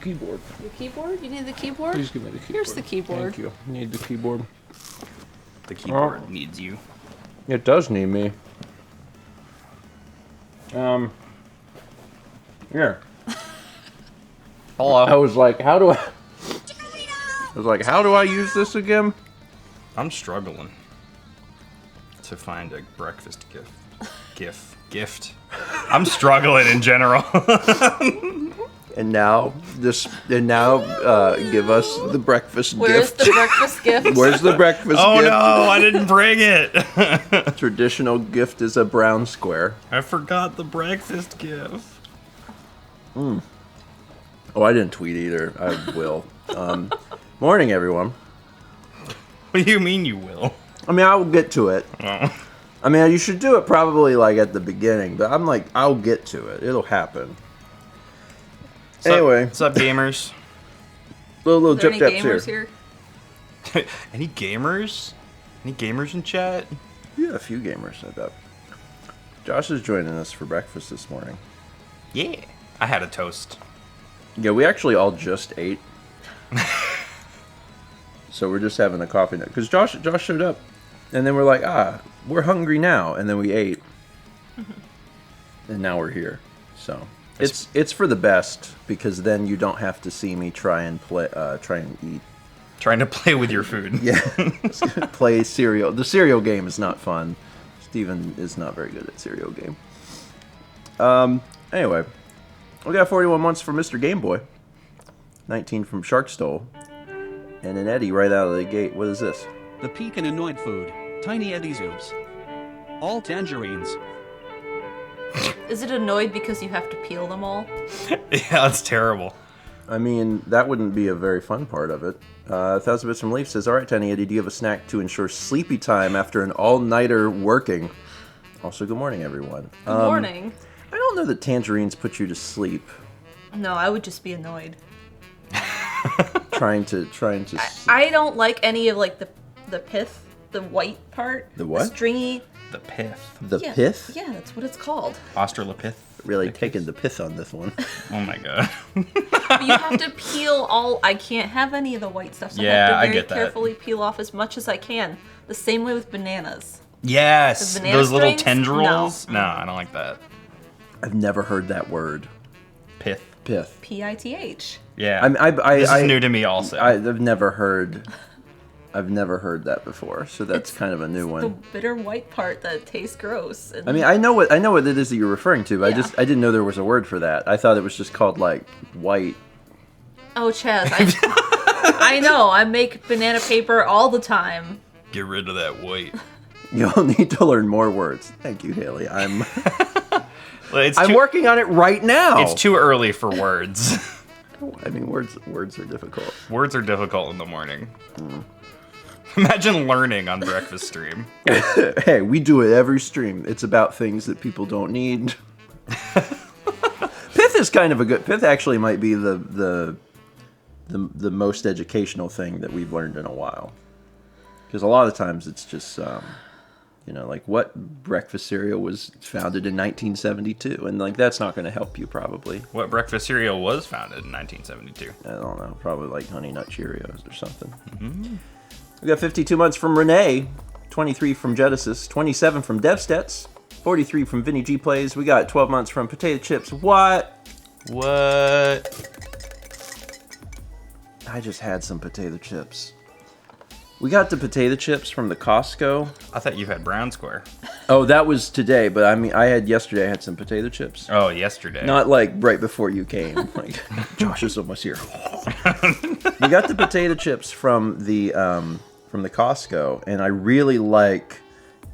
keyboard. Your keyboard? You need the keyboard? Please give me the keyboard. Here's the keyboard. Thank you. Need the keyboard. The keyboard needs you. It does need me. Here. Hello. I was like, how do I use this again? I'm struggling to find a breakfast gift. I'm struggling in general. And now, give us the breakfast Where's gift. the breakfast gift? Where's the breakfast Oh gift? no, I didn't bring it. Traditional gift is a brown square. I forgot the breakfast gift. Oh, I didn't tweet either. I will. Morning, everyone. What do you mean you will? I mean, I will get to it. Oh. I mean, you should do it probably like at the beginning, but I'm like, I'll get to it. It'll happen. Anyway, What's up, gamers? little Are there jip any japs gamers here. here? Any gamers? Any gamers in chat? Yeah, a few gamers, I bet. Josh is joining us for breakfast this morning. Yeah. I had a toast. Yeah, we actually all just ate. So we're just having a coffee now. Because Josh showed up. And then we're like, we're hungry now. And then we ate. And now we're here. So it's for the best. Because then you don't have to see me try and eat. Trying to play with your food. Yeah. Play cereal. The cereal game is not fun. Steven is not very good at cereal game. Anyway. We got 41 months from Mr. Game Boy. 19 from Sharkstole. And an Eddie right out of the gate. What is this? The peak and annoyed food. Tiny Eddie Zoobs. All tangerines. Is it annoyed because you have to peel them all? Yeah, that's terrible. I mean, that wouldn't be a very fun part of it. 1000 Bits from Leaf says, alright, Tiny Eddie, do you have a snack to ensure sleepy time after an all-nighter working? Also, good morning, everyone. Good morning. I don't know that tangerines put you to sleep. No, I would just be annoyed. trying to. I don't like any of like the pith, the white part. The what? The stringy. The pith. The pith? Yeah, that's what it's called. Australopith. Really taking the pith on this one. Oh my god. But you have to peel all. I can't have any of the white stuff. So Yeah, I I have to get that. very carefully peel off as much as I can. The same way with bananas. Yes. The banana Those little strings? tendrils. No. No, I don't like that. I've never heard that word. Pith. Pith. Pith. Yeah. This is new to me also. I've never heard that before, so that's kind of a new The one. bitter white part that tastes gross. And I mean, I know what it is that you're referring to, but Yeah. I didn't know there was a word for that. I thought it was just called like white. Oh, Chaz, I know. I make banana paper all the time. Get rid of that weight. You'll need to learn more words. Thank you, Haley. I'm It's I'm working on it right now. It's too early for words. I mean, words are difficult. Words are difficult in the morning. Imagine learning on breakfast stream. Hey, we do it every stream. It's about things that people don't need. Pith is kind of a good. Pith actually might be the most educational thing that we've learned in a while. Because a lot of times it's just, like what breakfast cereal was founded in 1972, and like that's not going to help you probably. What breakfast cereal was founded in 1972? I don't know, probably like Honey Nut Cheerios or something. Mm-hmm. We got 52 months from Renee, 23 from Genesis, 27 from DevStats, 43 from Vinny G Plays. We got 12 months from Potato Chips. What? I just had some potato chips. We got the potato chips from the Costco. I thought you had brown square. Oh, that was today, but I mean, I had some potato chips. Oh, yesterday. Not like right before you came. Like, Josh is almost here. We got the potato chips from the Costco, and I really like.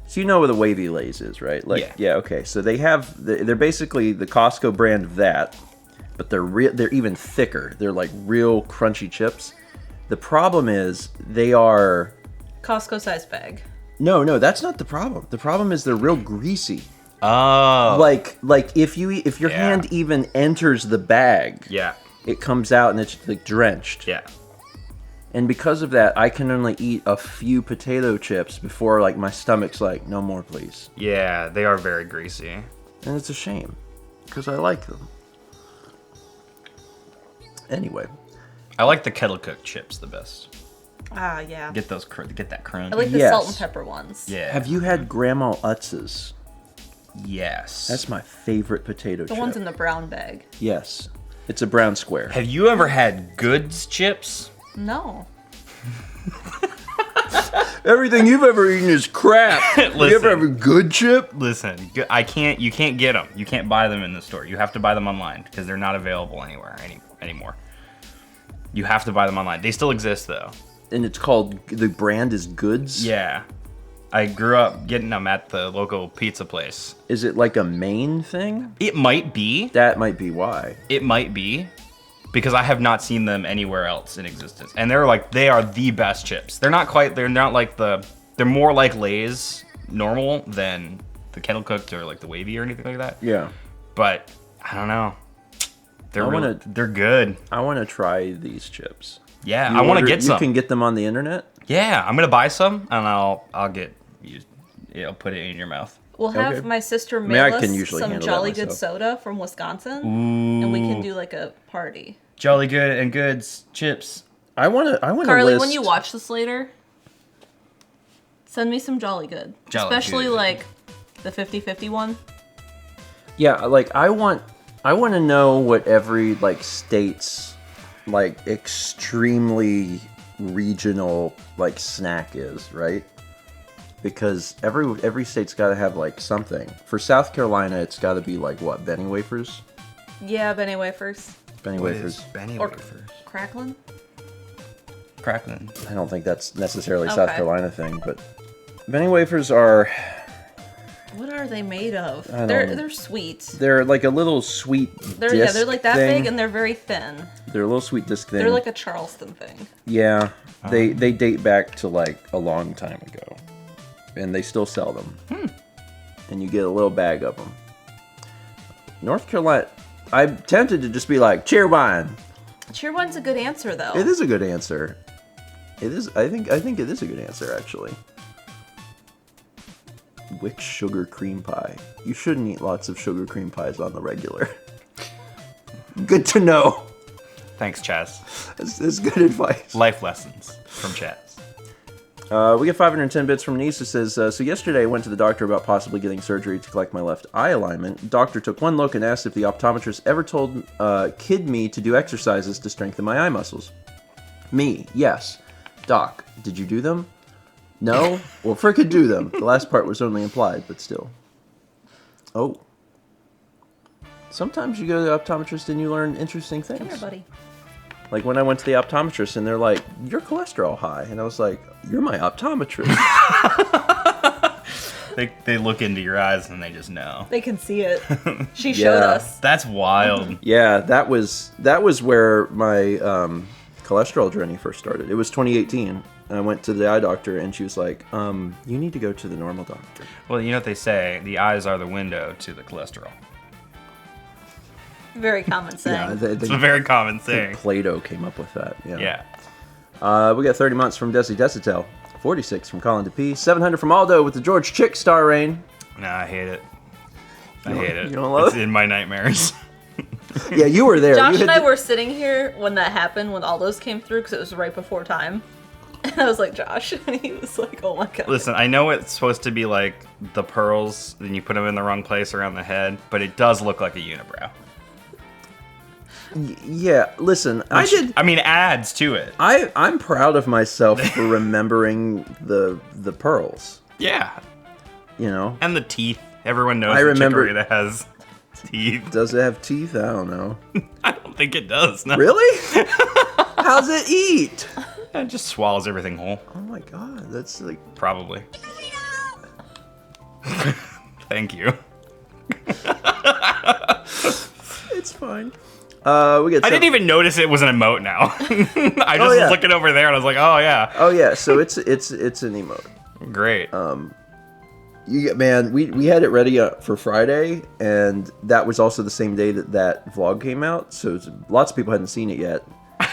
So you know what the Wavy Lays is, right? Like, yeah. Okay. So they're basically the Costco brand of that, but they're even thicker. They're like real crunchy chips. The problem is they are Costco size bag. No, that's not the problem. The problem is they're real greasy. Oh. Like if your hand even enters the bag, it comes out and it's like drenched. Yeah. And because of that, I can only eat a few potato chips before like my stomach's like, no more, please. Yeah, they are very greasy. And it's a shame because I like them. Anyway, I like the kettle cooked chips the best. Ah, yeah. Get that crunch. I like the Yes. salt and pepper ones. Yeah. have you had Grandma Utz's? Yes. That's my favorite potato The chip. ones in the brown bag. Yes. It's a brown square. Have you ever had Goods chips? No. Everything you've ever eaten is crap. You ever Listen. have a good chip? Listen, you can't get them. You can't buy them in the store. You have to buy them online because they're not available anywhere anymore. You have to buy them online. They still exist though. And it's called, the brand is Goods? Yeah. I grew up getting them at the local pizza place. Is it like a Maine thing? It might be. That might be why. It might be. Because I have not seen them anywhere else in existence. And they are the best chips. They're not more like Lay's normal than the kettle cooked or like the wavy or anything like that. Yeah. But I don't know. wanna- They're good. I want to try these chips. Yeah, You I want to order- get some. You can get them on the internet? Yeah, I'm gonna buy some and I'll get you. I'll put it in your mouth. We'll have Okay. my sister I mail can us usually some handle that Jolly Good myself. soda from Wisconsin, and we can Ooh. do like a party. Jolly Good and Goods chips. I want to Carly, list... when you watch this later, send me some Jolly Good. Jolly Especially Good. like the 50-50 one. Yeah, like I want to know what every like state's like extremely regional like snack is, right? Because every state's got to have like something. For South Carolina, it's got to be like what, Benny wafers? Yeah, Benny wafers. Benny wafers. Benny Or wafers. Cracklin'? Cracklin. I don't think that's necessarily a South Okay. Carolina thing, but Benny wafers are What are they made of? I don't They're know. they're sweet. they're like a little sweet They're disc they're like that thing. big and they're very thin. They're a little sweet disc thing. They're like a Charleston thing. Yeah, they date back to like a long time ago, and they still sell them. And you get a little bag of them. North Carolina, I'm tempted to just be like Cheerwine. Cheerwine's a good answer though. It is a good answer. It is. I think it is a good answer actually. Wick sugar cream pie. You shouldn't eat lots of sugar cream pies on the regular. Good to know. Thanks, Chaz. That's good advice. Life lessons from Chaz. We get 510 bits from Nice. It says, so yesterday I went to the doctor about possibly getting surgery to collect my left eye alignment. Doctor took one look and asked if the optometrist ever told kid me to do exercises to strengthen my eye muscles. Me, yes. Doc, did you do them? No? Well, frickin' do them. The last part was only implied, but still. Oh. Sometimes you go to the optometrist and you learn interesting things. Come here, buddy. Like when I went to the optometrist and they're like, your cholesterol high. And I was like, you're my optometrist. They look into your eyes and they just know. They can see it. She showed Yeah. us. That's wild. Yeah, that was where my cholesterol journey first started. It was 2018. And I went to the eye doctor and she was like, you need to go to the normal doctor. Well, you know what they say, the eyes are the window to the cholesterol. Very common saying. Yeah, It's a very common I think saying. Plato came up with that. Yeah. Yeah. We got 30 months from Desi Desitel. 46 from Colin DeP. 700 from Aldo with the George Chick star rain. Nah, I hate it. I hate it. you don't love It's it? in my nightmares. Yeah, you were there. Josh You and had I to- were sitting here when that happened, when all those came through, because it was right before time. And I was like, Josh, and he was like, oh my god. Listen, I know it's supposed to be like the pearls, then you put them in the wrong place around the head, but it does look like a unibrow. Yeah, listen, I did. I mean, adds to it. I'm proud of myself for remembering the pearls. Yeah. You know, And the teeth. Everyone knows I that remember- Chikorita has teeth. does it have teeth? I don't know. I don't think it does. No. Really? How's it eat? It just swallows everything whole. Oh my god, that's like. Probably. Thank you. It's fine. We get. I didn't even notice it was an emote now. I just yeah. was looking over there and I was like, oh yeah. Oh yeah, so it's an emote. Great. You get, man, we had it ready for Friday, and that was also the same day that vlog came out. So lots of people hadn't seen it yet.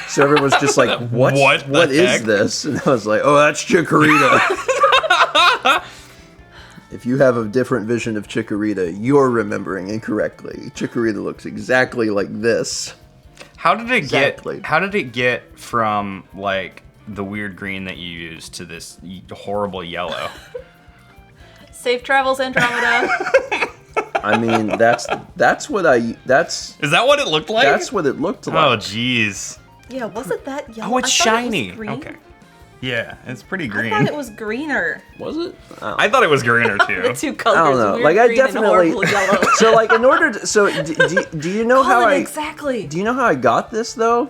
So everyone's just like, what the is heck?" this? And I was like, oh, that's Chikorita. If you have a different vision of Chikorita, you're remembering incorrectly. Chikorita looks exactly like this. How did it Exactly. get? How did it get from like the weird green that you used to this horrible yellow? Safe travels, Andromeda. I mean, that's what that's Is that what it looked like? that's what it looked Oh, like. jeez. Yeah, was it that yellow? Oh, it's I thought it was shiny. green. Okay. Yeah, it's pretty I green. thought it was greener. Was it? I thought it was greener The too. two colors. I don't know. Weird Like I green and definitely. horrible yellow. So like in order to, so do you know how Colin, I exactly. do you know how I got this though?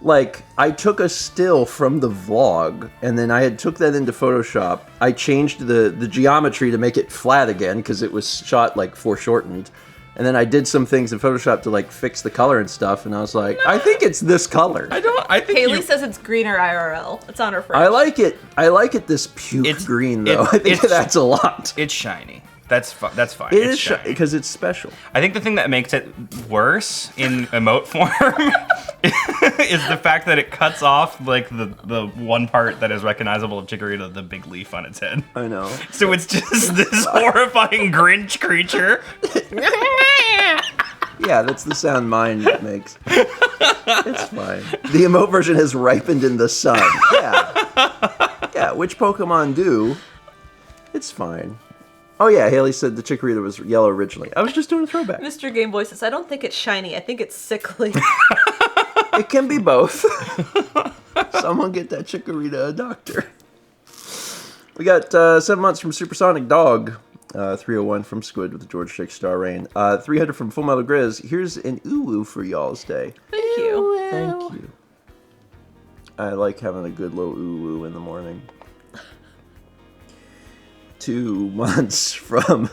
Like I took a still from the vlog and then I had took that into Photoshop. I changed the geometry to make it flat again because it was shot like foreshortened. And then I did some things in Photoshop to like fix the color and stuff, and I was like, I think it's this color. I think Haley you, says it's greener IRL. It's on her fridge. I like it. I like it this puke It's- green though. it- I think it's- that's a lot. it's shiny. That's that's fine. It it's is shiny. because it's special. I think the thing that makes it worse in emote form is the fact that it cuts off like the one part that is recognizable of Chikorita, the big leaf on its head. I know. So it's just this horrifying Grinch creature. Yeah, that's the sound mine makes. It's fine. The emote version has ripened in the sun. Yeah. Yeah, which Pokemon do. It's fine. Oh yeah, Haley said the Chikorita was yellow originally. I was just doing a throwback. Mr. Game Boy says, I don't think it's shiny. I think it's sickly. It can be both. Someone get that Chikorita a doctor. We got 7 months from Supersonic Dog. 301 from Squid with the George 6-star rain. 300 from Full Metal Grizz. Here's an ooh for y'all's day. Thank you. Thank you. I like having a good low ooh in the morning. 2 months from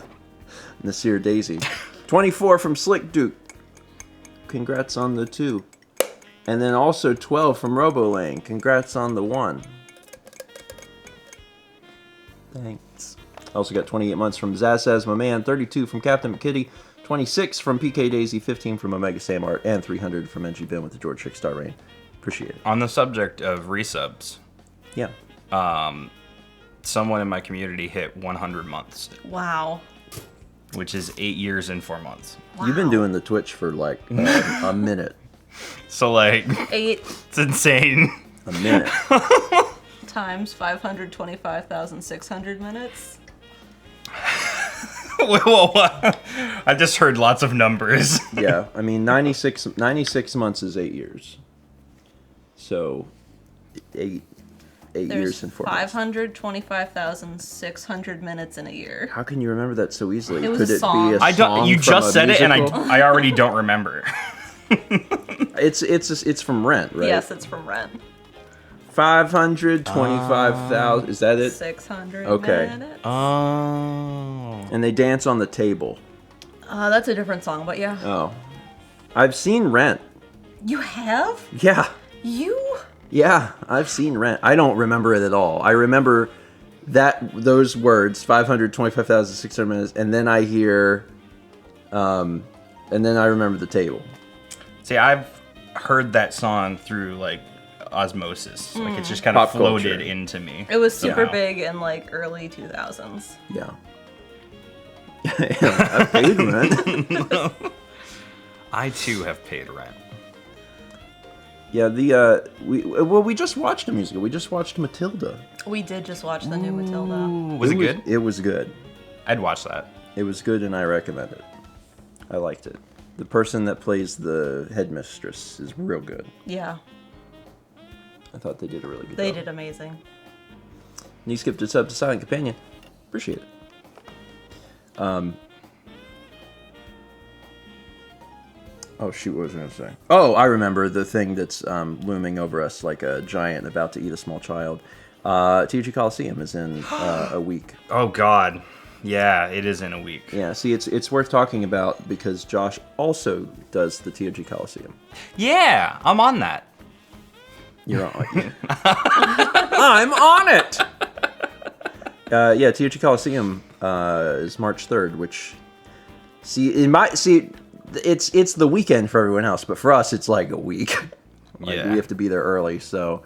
Nasir Daisy. 24 from Slick Duke. Congrats on the 2. And then also 12 from Robolane. Congrats on the 1. Thanks. I also got 28 months from Zazaz, my man. 32 from Captain McKitty. 26 from PK Daisy. 15 from Omega Samart. And 300 from NG Ben with the George 6-star rain. Appreciate it. On the subject of resubs, Yeah. someone in my community hit 100 months, Wow. which is 8 years and 4 months. You've been Wow. doing the Twitch for like a minute. So like, 8 it's insane. A minute. times 525,600 minutes. Whoa, I just heard lots of numbers. Yeah. I mean, 96 months is 8 years. So, 8 There's years and 4 months. 525,600 minutes in a year. How can you remember that so easily? It was Could a it song. be a I don't. song You from just a said it, and musical? I already don't remember. It's from Rent, right? Yes, it's from Rent. 525,000. Is that it? 600 Okay. minutes. Oh. And they dance on the table. That's a different song, but yeah. Oh. I've seen Rent. You have? Yeah. You? Yeah, I've seen Rent. I don't remember it at all. I remember those words, 525,600 minutes, and then I hear, and then I remember the table. See, I've heard that song through like osmosis. Like it's just kind of Pop floated culture. into me. It was super Yeah. big in like early 2000s. Yeah. I paid Rent. I too have paid rent. Yeah, we just watched a musical. We just watched Matilda. We did just watch the new Matilda. Ooh, was it good? It was good. I'd watch that. It was good, and I recommend it. I liked it. The person that plays the headmistress is real good. Yeah, I thought they did a really good they job. did amazing. Knee skipped its up to Silent Companion. Appreciate it. Oh shoot, what was I going to say? Oh, I remember the thing that's looming over us like a giant about to eat a small child. TG Coliseum is in a week. Oh God. Yeah, it is in a week. Yeah, see, it's worth talking about because Josh also does the TOG Coliseum. Yeah, I'm on that. You're on. I'm on it. Yeah, TOG Coliseum is March 3rd, which it's the weekend for everyone else, but for us it's like a week. Like, Yeah. we have to be there early, so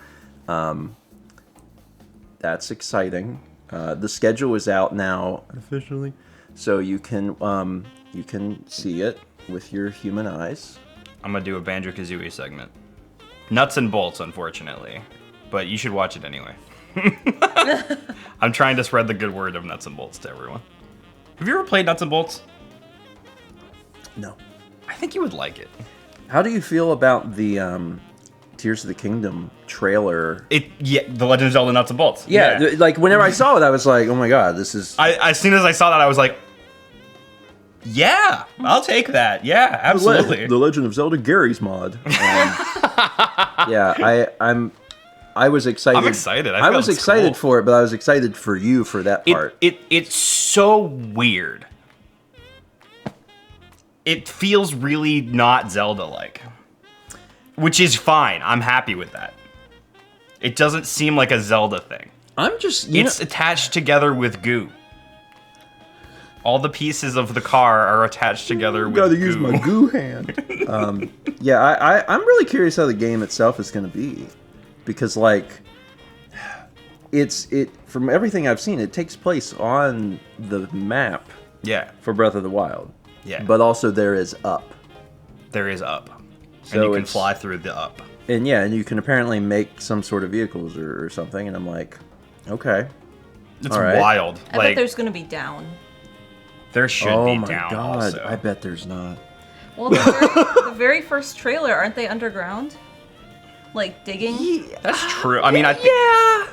that's exciting. The schedule is out now officially, so you can see it with your human eyes. I'm gonna do a Banjo-Kazooie segment. Nuts and bolts, unfortunately, but you should watch it anyway. I'm trying to spread the good word of Nuts and Bolts to everyone. Have you ever played Nuts and Bolts? No. I think you would like it. How do you feel about the Tears of the Kingdom trailer? The Legend of Zelda Nuts and Bolts. Yeah, like whenever I saw it, I was like, oh my god, this is... As soon as I saw that, I was like, yeah, I'll take that. Yeah, absolutely. The Legend of Zelda Gary's mod. Yeah, I was excited. I'm excited. I was excited for it, but I was excited for you for that part. It's so weird. It feels really not Zelda-like, which is fine. I'm happy with that. It doesn't seem like a Zelda thing. It's attached together with goo. All the pieces of the car are attached together with goo. Gotta use my goo hand. Yeah, I'm really curious how the game itself is going to be. Because, like, from everything I've seen, it takes place on the map for Breath of the Wild. Yeah. But also there is up. There is up. So and you can fly through the up. And yeah, and you can apparently make some sort of vehicles or something, and I'm like, okay. It's wild. I bet there's going to be down. There should be down God, also. I bet there's not. Well, the very first trailer, aren't they underground? Like digging? Yeah. That's true. I mean, I think... Yeah.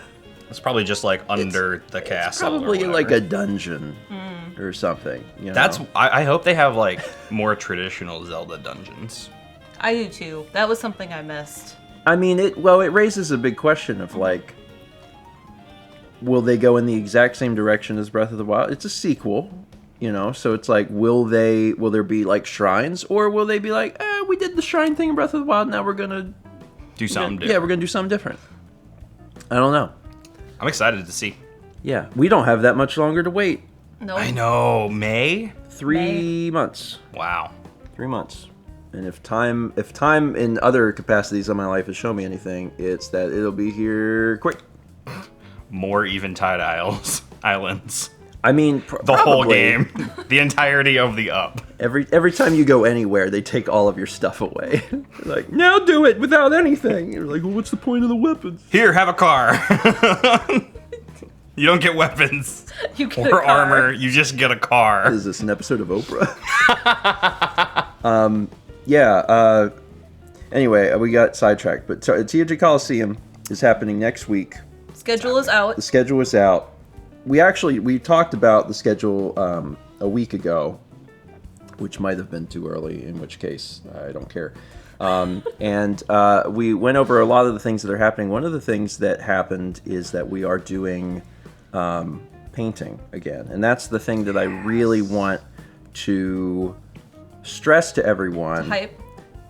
It's probably just like under the castle. Probably or like a dungeon or something. You know? I hope they have like more traditional Zelda dungeons. I do too. That was something I missed. I mean, it raises a big question of like, will they go in the exact same direction as Breath of the Wild? It's a sequel, you know, so it's like, will there be like shrines, or will they be like, we did the shrine thing in Breath of the Wild, now we're gonna do something different. Yeah, we're gonna do something different. I don't know. I'm excited to see. Yeah, we don't have that much longer to wait. No. I know. May? 3 months. Wow. 3 months. And if time in other capacities of my life has shown me anything, it's that it'll be here quick. More Eventide Islands. I mean, the whole game, the entirety of the up. Every time you go anywhere, they take all of your stuff away. Like, now do it without anything. You're like, well, what's the point of the weapons? Here, have a car. You don't get weapons You get or a car. armor. You just get a car. Is this an episode of Oprah? Yeah. Anyway, we got sidetracked, but TNG Coliseum is happening next week. Schedule is out. The schedule is out. We talked about the schedule a week ago, which might have been too early, in which case I don't care. And we went over a lot of the things that are happening. One of the things that happened is that we are doing painting again, and that's the thing that I really want to stress to everyone. Hype.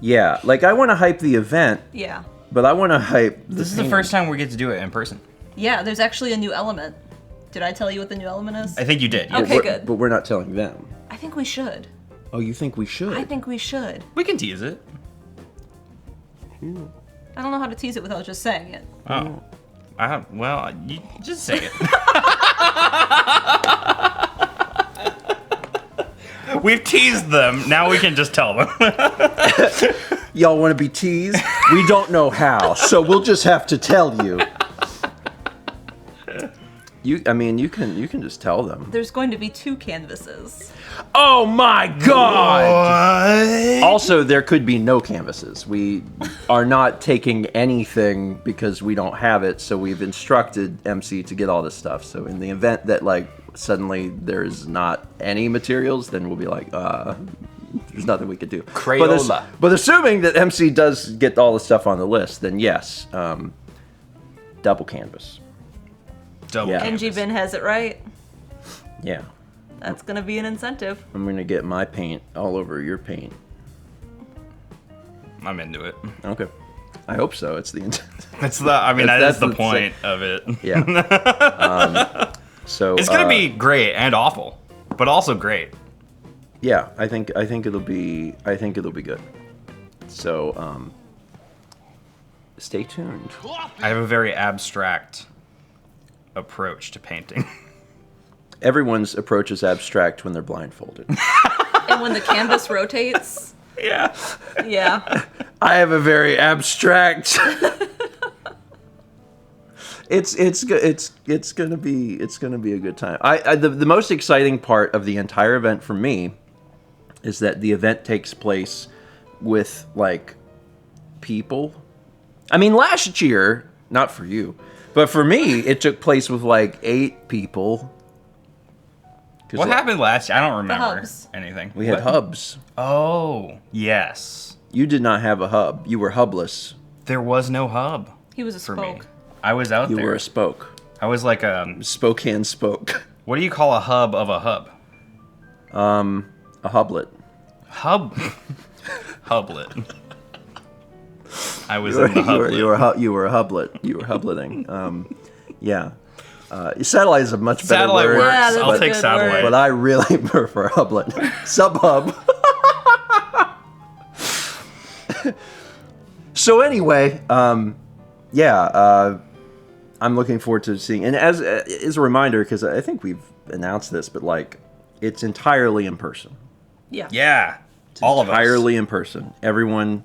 Yeah, like I want to hype the event. Yeah. But I want to hype. This is the first time we get to do it in person. Yeah, there's actually a new element. Did I tell you what the new element is? I think you did. Okay, good. But we're not telling them. I think we should. Oh, you think we should? I think we should. We can tease it. I don't know how to tease it without just saying it. Oh. Well, you just say it. We've teased them. Now we can just tell them. Y'all want to be teased? We don't know how, so we'll just have to tell you. You can just tell them. There's going to be 2 canvases. Oh my God! What? Also, there could be no canvases. We are not taking anything because we don't have it, so we've instructed MC to get all this stuff. So in the event that like suddenly there's not any materials, then we'll be like, there's nothing we could do. Crayola. But assuming that MC does get all the stuff on the list, then yes, double canvas. NG Bin has it right. Yeah. That's gonna be an incentive. I'm gonna get my paint all over your paint. I'm into it. Okay. I hope so. It's the intent. That's the point of it. Yeah. So it's gonna be great and awful, but also great. Yeah, I think it'll be good. So stay tuned. I have a very abstract approach to painting. Everyone's approach is abstract when they're blindfolded. And when the canvas rotates. Yeah. Yeah. I have a very abstract. It's gonna be a good time. The most exciting part of the entire event for me is that the event takes place with like people. I mean, last year, not for you, but for me, it took place with like 8 people. What happened last year? I don't remember hubs. anything. We had hubs. Oh, yes. You did not have a hub. You were hubless. There was no hub He was a for me. spoke. I was out You there. were a spoke. I was like Spokane spoke. what do you call a hub of a hub? A hublet. Hub. Hublet. I was in the hublet. You were a hublet. You were hubleting. Yeah. Satellite is a much better Satellite word. works. Yeah, that's I'll a take good satellite. word. But I really prefer hublet. Subhub. So anyway, I'm looking forward to seeing. And as a reminder, because I think we've announced this, but like, it's entirely in person. Yeah. Yeah. All of us. Entirely in person. Everyone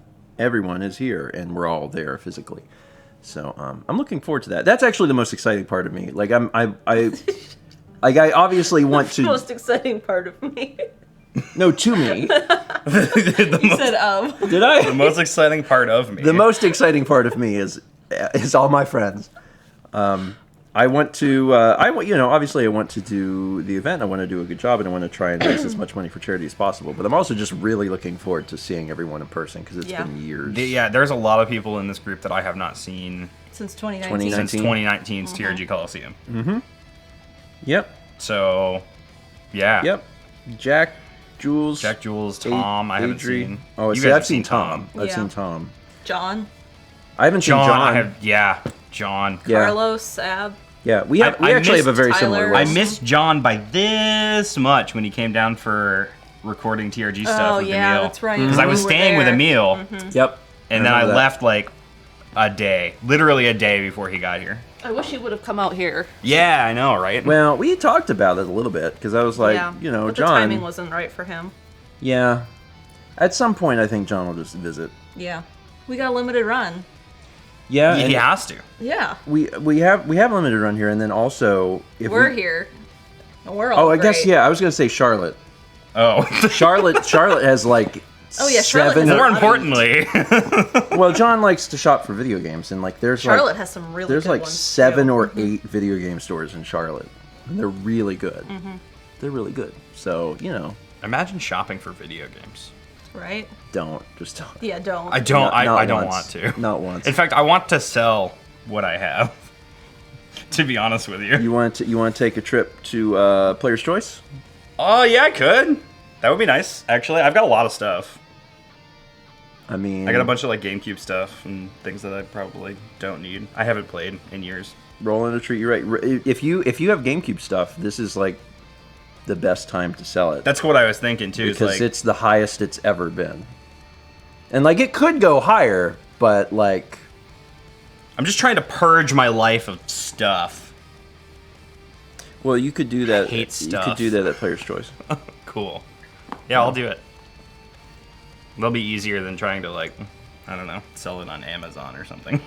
is here, and we're all there physically. So I'm looking forward to that. That's actually the most exciting part of me. Like I obviously want The to. most exciting part of me. No, to me. You said Did I? The most exciting part of me. The most exciting part of me is all my friends. I want to. Obviously, I want to do the event. I want to do a good job, and I want to try and raise as much money for charity as possible. But I'm also just really looking forward to seeing everyone in person because it's Yeah. been years. Yeah, there's a lot of people in this group that I have not seen Since 2019. 2019. since 2019's TRG Coliseum. Yep. So, yeah. Yep. Jack, Jules, Tom, I haven't Adri. seen. Oh, You see, guys I've have seen seen Tom. I've Yeah. seen Tom. John. I haven't seen John, John. I have, yeah, John. Yeah. Carlos. Sab. Yeah, we actually missed have a very similar Tyler. I list. missed John by this much when he came down for recording TRG stuff Oh, with yeah, Emil. that's right. Because I was We were staying with there. Emil, Yep. and then I remember that. left like a day, literally a day before he got here. I wish he would have come out here. Yeah, I know, right? Well, we talked about it a little bit because I was like, yeah. But John. the timing wasn't right for him. Yeah. At some point, I think John will just visit. Yeah. We got a limited run. Yeah, he and has to. Yeah. we have limited run here, and then also if We're we, here. And we're all Oh, I guess great. yeah. I was gonna say Charlotte. Oh. Charlotte has like. Oh, yeah, Charlotte 7 has More a lot. importantly, Well, John likes to shop for video games, and like there's Charlotte like has some really there's good like ones, 7 too. or 8 video game stores in Charlotte, and they're really good. They're really good. So imagine shopping for video games. Right? don't. Yeah, don't. I don't. Not I don't once. want to. Not once. In fact, I want to sell what I have. To be honest with you. You want to take a trip to Player's Choice? Oh yeah, I could. That would be nice. Actually, I've got a lot of stuff. I mean, I got a bunch of like GameCube stuff and things that I probably don't need. I haven't played in years. rolling a treat. You're right. If you have GameCube stuff, this is like the best time to sell it. That's what I was thinking too. Because it's the highest it's ever been. And like it could go higher, but like I'm just trying to purge my life of stuff. well, you could do that. hate You stuff. could do that at Player's Choice. Cool. Yeah, I'll do it. That'll be easier than trying to like, I don't know, sell it on Amazon or something.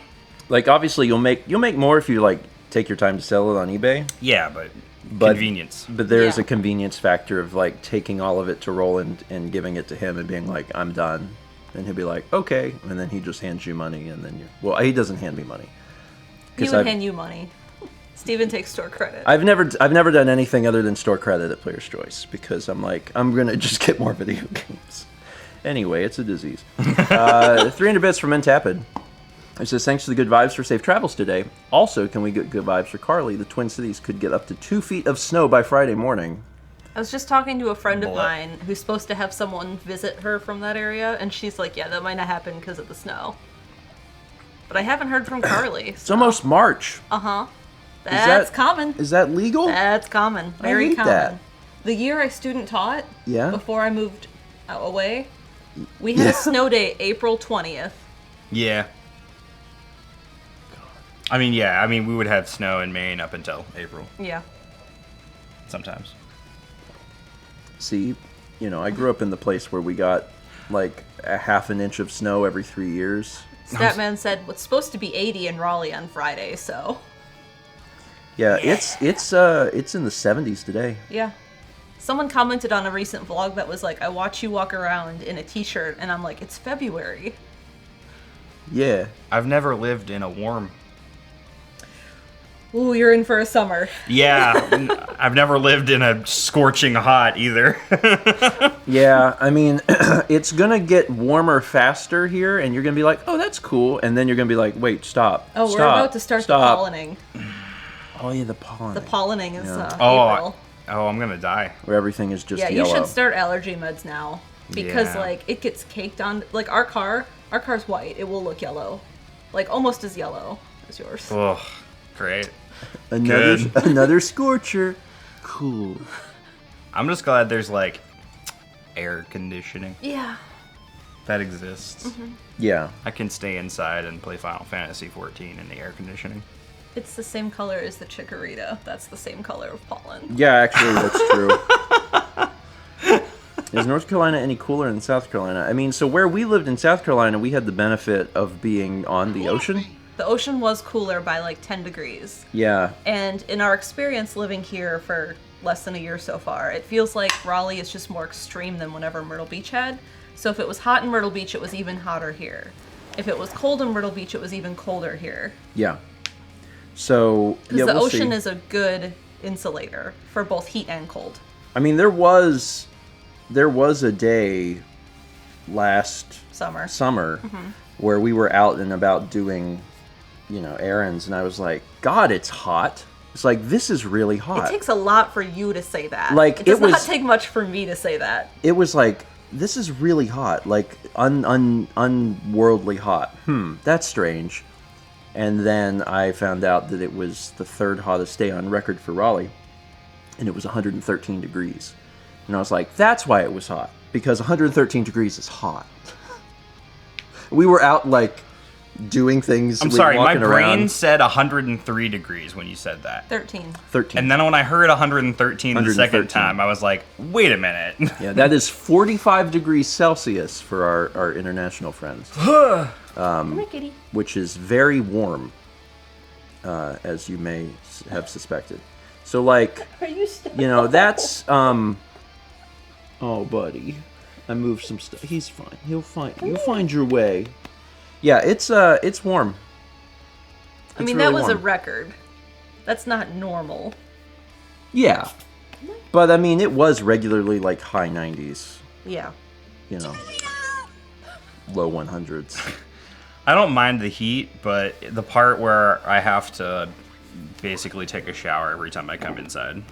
Like obviously you'll make more if you like take your time to sell it on eBay. Yeah, but But- convenience. But there's Yeah. a convenience factor of like taking all of it to Roland and giving it to him and being like, I'm done. And he'll be like, okay. And then he just hands you money and then he doesn't hand me money. He 'Cause would I've- hand you money. Steven takes store credit. I've never done anything other than store credit at Player's Choice because I'm like, I'm going to just get more video games. Anyway, it's a disease. 300 bits from Intapid. It says, thanks to the good vibes for safe travels today. Also, can we get good vibes for Carly? The Twin Cities could get up to 2 feet of snow by Friday morning. I was just talking to a friend of Bullet. mine who's supposed to have someone visit her from that area, and she's like, yeah, that might not happen because of the snow. But I haven't heard from Carly. It's almost March. Uh-huh. That's common. Is that legal? That's common. Very hate common. that. The year I student taught, Yeah? before I moved away, we had a snow day April 20th. Yeah. I mean, we would have snow in Maine up until April, Yeah. sometimes. See, I grew up in the place where we got like a half an inch of snow every 3 years. Statman said it's supposed to be 80 in Raleigh on Friday, so Yeah, it's in the 70s today. yeah. Someone commented on a recent vlog that was like, I watch you walk around in a t-shirt, and I'm like, it's February. Yeah. I've never lived in a warm. Ooh, you're in for a summer. Yeah, I've never lived in a scorching hot either. Yeah, I mean, it's gonna get warmer faster here, and you're gonna be like, oh, that's cool, and then you're gonna be like, wait, stop. Oh, we're stop, about to start stop. the pollinating. Oh yeah, the pollen. The pollinating is oh, April. I'm gonna die. Where everything is just Yeah, yellow. you should start allergy meds now. Because, Yeah. like, it gets caked on... Like, our car's white. It will look yellow. Like, almost as yellow as yours. Oh, great. Another Good. another scorcher. Cool. I'm just glad there's like air conditioning Yeah. that exists. Yeah. I can stay inside and play Final Fantasy 14 in the air conditioning. It's the same color as the chikorita. That's the same color of pollen. Yeah, actually, that's true. Is North Carolina any cooler than South Carolina? I mean, so where we lived in South Carolina, we had the benefit of being on the ocean. The ocean was cooler by like 10 degrees. Yeah. And in our experience living here for less than a year so far, it feels like Raleigh is just more extreme than whenever Myrtle Beach had. So if it was hot in Myrtle Beach, it was even hotter here. If it was cold in Myrtle Beach, it was even colder here. Yeah. So, Because yeah, the we'll ocean see. is a good insulator for both heat and cold. I mean, there was a day last Summer. where we were out and about doing, errands, and I was like, God, it's hot. It's like, this is really hot. It takes a lot for you to say that. Like, it does it was- not take much for me to say that. It was like, this is really hot, like unworldly hot. That's strange. And then I found out that it was the third hottest day on record for Raleigh, and it was 113 degrees. And I was like, that's why it was hot, because 113 degrees is hot. We were out, like, doing things. I'm sorry, my walking brain around. said 103 degrees when you said that. 13. 13. And then when I heard 113 the second 113. time, I was like, wait a minute. Yeah, that is 45 degrees Celsius for our international friends. Come here, kitty. Which is very warm, as you may have suspected. So, like, Are you still? that's, oh, buddy, I moved some stuff. He's fine. You'll find your way. Yeah, it's warm. I mean, really that was a warm. record. That's not normal. Yeah, but I mean, it was regularly like high 90s, Yeah. low 100s. I don't mind the heat, but the part where I have to basically take a shower every time I come inside,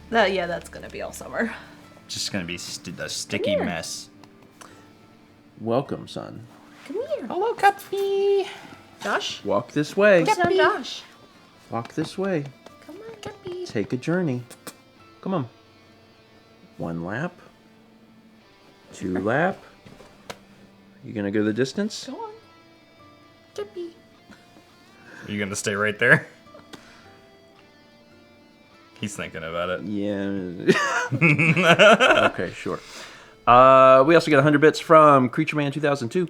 That's gonna be all summer. just gonna be a sticky here. mess. Welcome, son. Come here. Hello, Cuppy. Josh? Walk this way. Sit down, Josh. Walk this way. Come on, Guppy. Take a journey. Come on. 1 lap. 2 lap. You gonna go the distance? Go on. Guppy. Are you gonna stay right there? He's thinking about it. Yeah. Okay, sure. We also got 100 bits from CreatureMan 2002.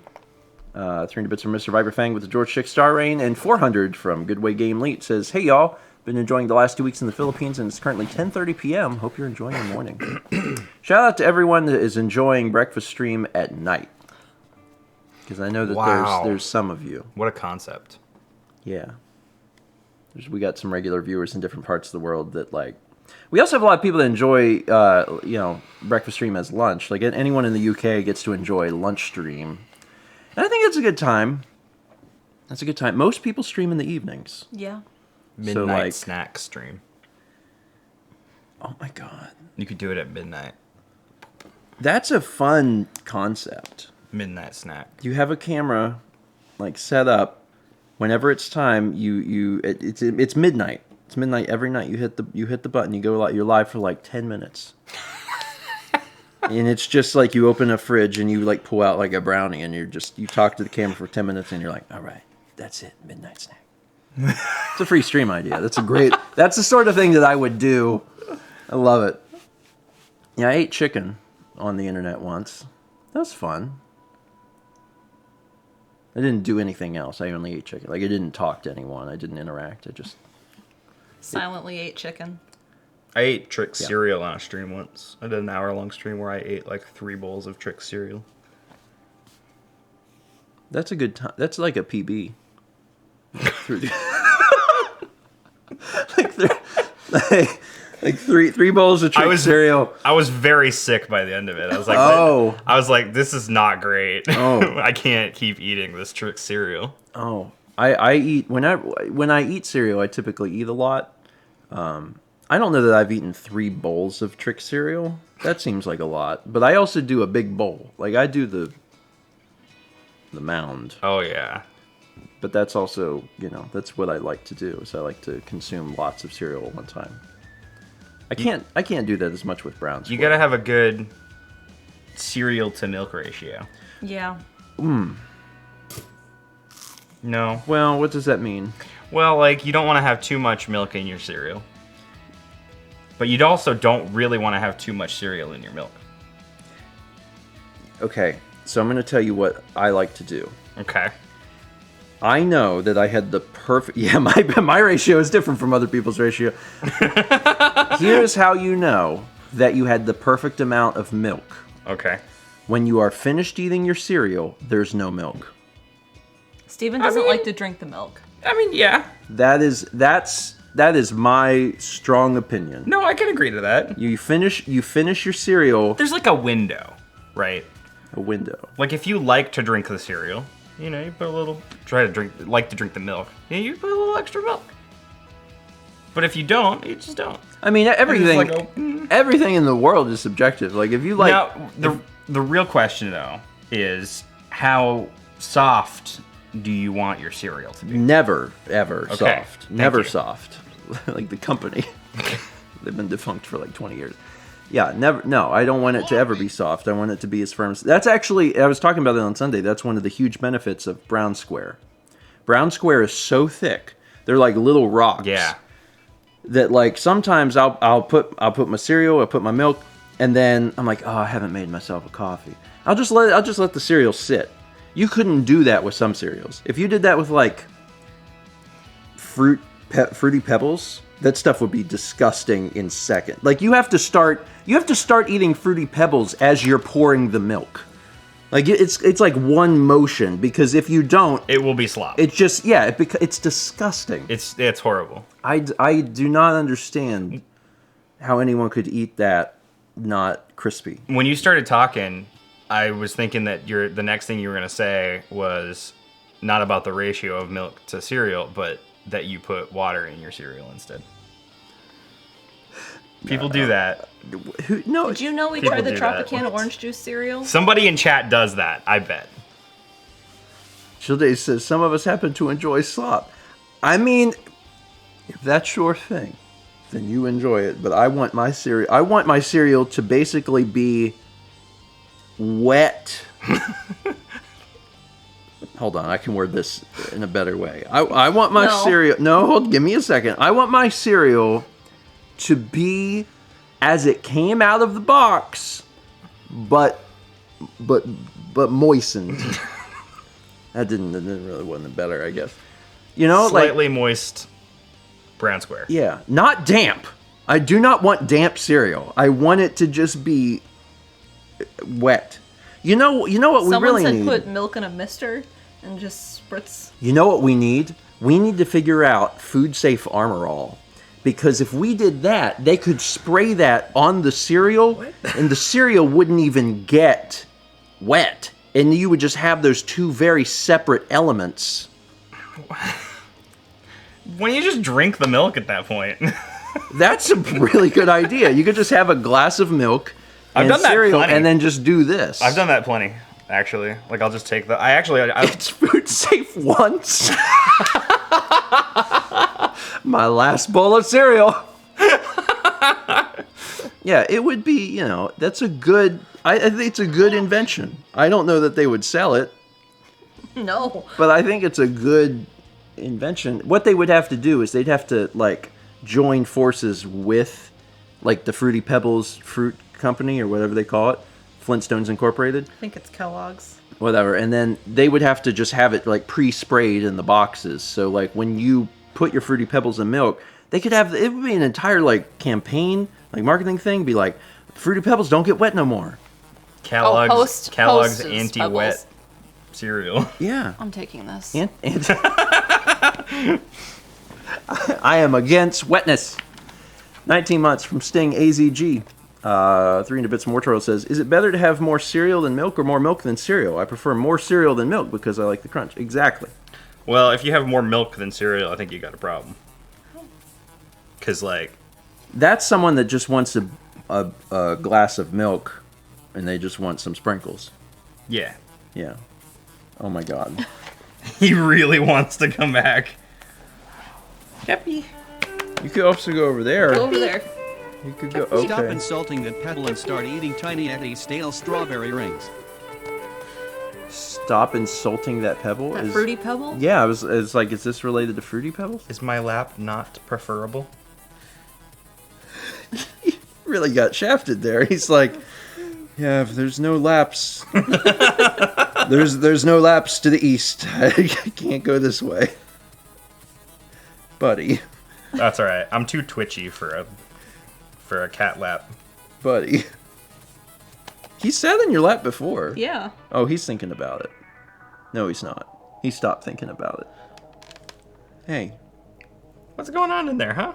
300 bits from Mr. Viper Fang with the George Schick Star Rain, and 400 from Goodway Game Leet says, "Hey y'all, been enjoying the last 2 weeks in the Philippines, and it's currently 10:30 p.m. Hope you're enjoying your morning." Shout out to everyone that is enjoying breakfast stream at night, because I know that Wow. there's some of you. What a concept. Yeah. We got some regular viewers in different parts of the world that, like... We also have a lot of people that enjoy, breakfast stream as lunch. Like, anyone in the UK gets to enjoy lunch stream. And I think it's a good time. That's a good time. Most people stream in the evenings. Yeah. Midnight like- snack stream. Oh, my God. You could do it at midnight. That's a fun concept. Midnight snack. You have a camera, like, set up. Whenever it's time, it's midnight. It's midnight every night. You hit the button. You go. You're live for like 10 minutes, and it's just like you open a fridge and you like pull out like a brownie, and you talk to the camera for 10 minutes, and you're like, all right, that's it, midnight snack. It's a free stream idea. That's the sort of thing that I would do. I love it. Yeah, I ate chicken on the internet once. That was fun. I didn't do anything else. I only ate chicken. Like, I didn't talk to anyone. I didn't interact. I just... Silently ate chicken. I ate Trix cereal on a stream once. I did an hour-long stream where I ate like 3 bowls of Trix cereal. That's a good time. That's like a PB. like three bowls of Trix cereal. I was very sick by the end of it. I was like, I was like, this is not great. Oh. I can't keep eating this Trix cereal. Oh, I eat when I eat cereal. I typically eat a lot. I don't know that I've eaten 3 bowls of Trix cereal. That seems like a lot. But I also do a big bowl. Like, I do the mound. Oh yeah. But that's also, that's what I like to do. Is I like to consume lots of cereal at one time. I can't do that as much with brown square. You gotta have a good cereal to milk ratio. Yeah. No. Well, what does that mean? Well, like, you don't want to have too much milk in your cereal. But you also don't really want to have too much cereal in your milk. Okay, so I'm going to tell you what I like to do. Okay. I know that I had the perfect... Yeah, my ratio is different from other people's ratio. Here's how you know that you had the perfect amount of milk. Okay. When you are finished eating your cereal, there's no milk. Steven doesn't like to drink the milk. I mean, yeah. That is my strong opinion. No, I can agree to that. You finish your cereal. There's like a window, right? A window. Like, if you like to drink the cereal, you put a little... like to drink the milk. You put a little extra milk. But if you don't, you just don't. I mean, everything like everything in the world is subjective. Like, if you like... Now, the real question, though, is how soft do you want your cereal to be? Never, ever soft. Thank Never you. soft. Like the company. They've been defunct for like 20 years. Yeah, never. No, I don't want it to ever be soft. I want it to be as firm as... That's actually... I was talking about it on Sunday. That's one of the huge benefits of brown square. Brown square is so thick. They're like little rocks. Yeah. That, like, sometimes I'll put my cereal, I'll put my milk, and then I'm like, oh, I haven't made myself a coffee. I'll just let the cereal sit. You couldn't do that with some cereals. If you did that with, like, Fruity Pebbles, that stuff would be disgusting in seconds. Like, you have to start eating Fruity Pebbles as you're pouring the milk. Like, it's like one motion, because if you don't, it will be slop. It's just, it's disgusting. It's horrible. I do not understand how anyone could eat that not crispy. When you started talking, I was thinking that the next thing you were going to say was not about the ratio of milk to cereal, but that you put water in your cereal instead. People do that. No. Did you know we People tried the do that. Tropicana orange juice cereal? Somebody in chat does that, I bet. Shilde says, some of us happen to enjoy slop. I mean, if that's your thing, then you enjoy it. But I want my cereal to basically be wet. Hold on, I can word this in a better way. I want my cereal... No, give me a second. I want my cereal to be as it came out of the box, but moistened. That didn't really wasn't better, I guess. Slightly moist brown square. Yeah, not damp. I do not want damp cereal. I want it to just be wet. You know what we really need? Someone said put milk in a mister and just spritz. You know what we need? We need to figure out food safe Armor All. Because if we did that, they could spray that on the cereal, and the cereal wouldn't even get wet. And you would just have those two very separate elements. Why don't you just drink the milk at that point? That's a really good idea. You could just have a glass of milk and cereal and then just do this. I've done that plenty, actually. Like, I'll just take the... It's food safe once. My last bowl of cereal. Yeah, it would be, that's a good... I think it's a good invention. I don't know that they would sell it. No. But I think it's a good invention. What they would have to do is they'd have to, like, join forces with, like, the Fruity Pebbles Fruit Company or whatever they call it. Flintstones Incorporated. I think it's Kellogg's. whatever. And then they would have to just have it like pre-sprayed in the boxes. So like when you put your Fruity Pebbles in milk, they could have, it would be an entire like campaign, like marketing thing, be like, Fruity Pebbles don't get wet no more. Kellogg's Post is anti-wet Pebbles. cereal. Yeah. I'm taking this. I am against wetness. 19 months from Sting AZG. 300 Bits Mortoro says, is it better to have more cereal than milk or more milk than cereal? I prefer more cereal than milk because I like the crunch. Exactly. Well, if you have more milk than cereal, I think you got a problem. Because, like... That's someone that just wants a glass of milk and they just want some sprinkles. Yeah. Yeah. Oh my god. He really wants to come back. Happy. You could also go over there. Go over there. You could go, okay. Stop insulting that pebble and start eating Tiny Eddie's stale strawberry rings. Stop insulting that pebble? That Fruity Pebble? Yeah, it's like, is this related to Fruity Pebbles? Is my lap not preferable? Really got shafted there. He's like, yeah, if there's no laps, there's no laps to the east. I can't go this way. Buddy. That's alright. I'm too twitchy for a cat lap. Buddy. He sat in your lap before. Yeah. Oh, he's thinking about it. No, he's not. He stopped thinking about it. Hey. What's going on in there, huh?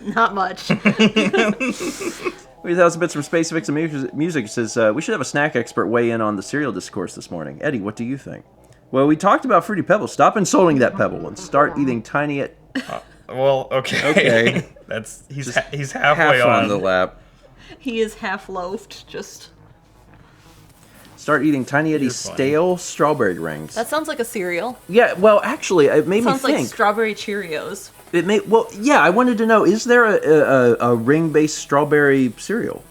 Not much. 3000 Bits from Space Fix and Music says, we should have a snack expert weigh in on the cereal discourse this morning. Eddie, what do you think? Well, we talked about Fruity Pebbles. Stop insulting that pebble and start eating tiny... Well, okay. Okay. He's halfway on the lap. He is half loafed, just... Start eating Tiny Eddie's You're funny. stale strawberry rings. That sounds like a cereal. Yeah, well, actually, it made me Sounds like think. strawberry Cheerios. It made well, yeah. I wanted to know: is there a ring-based strawberry cereal?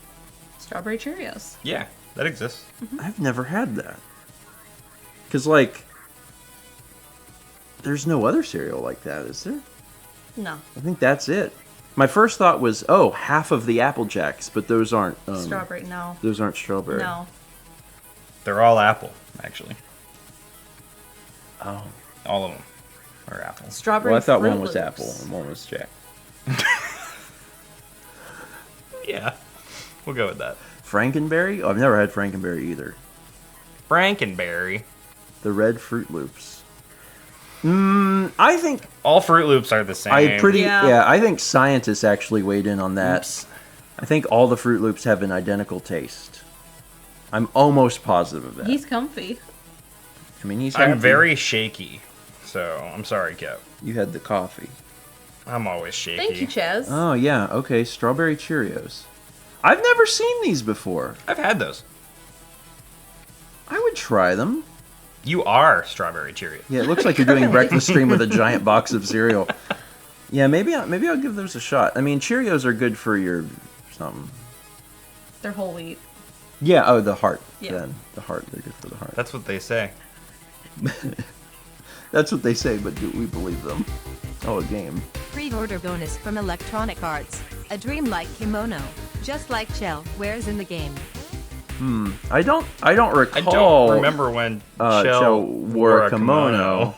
Strawberry Cheerios. Yeah, that exists. I've never had that. Cause like, there's no other cereal like that, is there? No. I think that's it. My first thought was, oh, half of the Apple Jacks, but those aren't. Strawberry, no. Those aren't strawberry. No. They're all apple, actually. Oh. All of them are apple. Strawberry Well, I thought Fruit one was Loops. Apple and one was Jack. Yeah, we'll go with that. Frankenberry? Oh, I've never had Frankenberry either. Frankenberry. The red Fruit Loops. I think All Fruit Loops are the same. Yeah. I think scientists actually weighed in on that. Oops. I think all the Fruit Loops have an identical taste. I'm almost positive of that. He's comfy. I mean, he's I'm happy. very shaky, so I'm sorry, Kev. You had the coffee. I'm always shaky. Thank you, Chaz. Oh, yeah. Okay, strawberry Cheerios. I've never seen these before. I've had those. I would try them. You are Strawberry Cheerios. Yeah, it looks like you're doing a breakfast stream with a giant box of cereal. Yeah, maybe I'll give those a shot. I mean, Cheerios are good for your something. They're whole wheat. Yeah, oh, the heart. Yeah. Then the heart, they're good for the heart. That's what they say. That's what they say, but do we believe them? Oh, a game. Pre-order bonus from Electronic Arts. A dreamlike kimono, just like Chell wears in the game. I don't recall. I don't remember when Chell wore a kimono.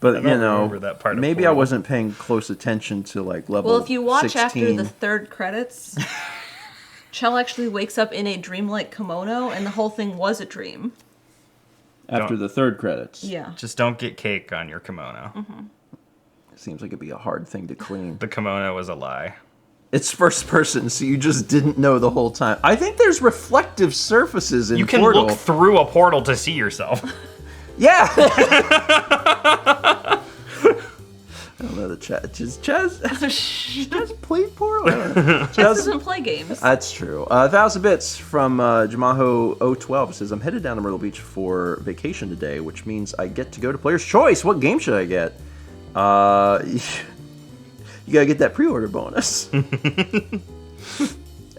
But I you don't know, remember that part of maybe I Portal. wasn't paying close attention to like level. Well, if you watch 16. after the third credits, Chell actually wakes up in a dreamlike kimono, and the whole thing was a dream. After the third credits. Yeah. Just don't get cake on your kimono. It seems like it'd be a hard thing to clean. The kimono was a lie. It's first person, so you just didn't know the whole time. I think there's reflective surfaces in You can Portal. look through a portal to see yourself. Yeah. I don't know the chat. Chaz played Portal. Chaz doesn't play games. That's true. 1,000 Bits from Jamaho012 says, I'm headed down to Myrtle Beach for vacation today, which means I get to go to Player's Choice. What game should I get? You gotta get that pre-order bonus.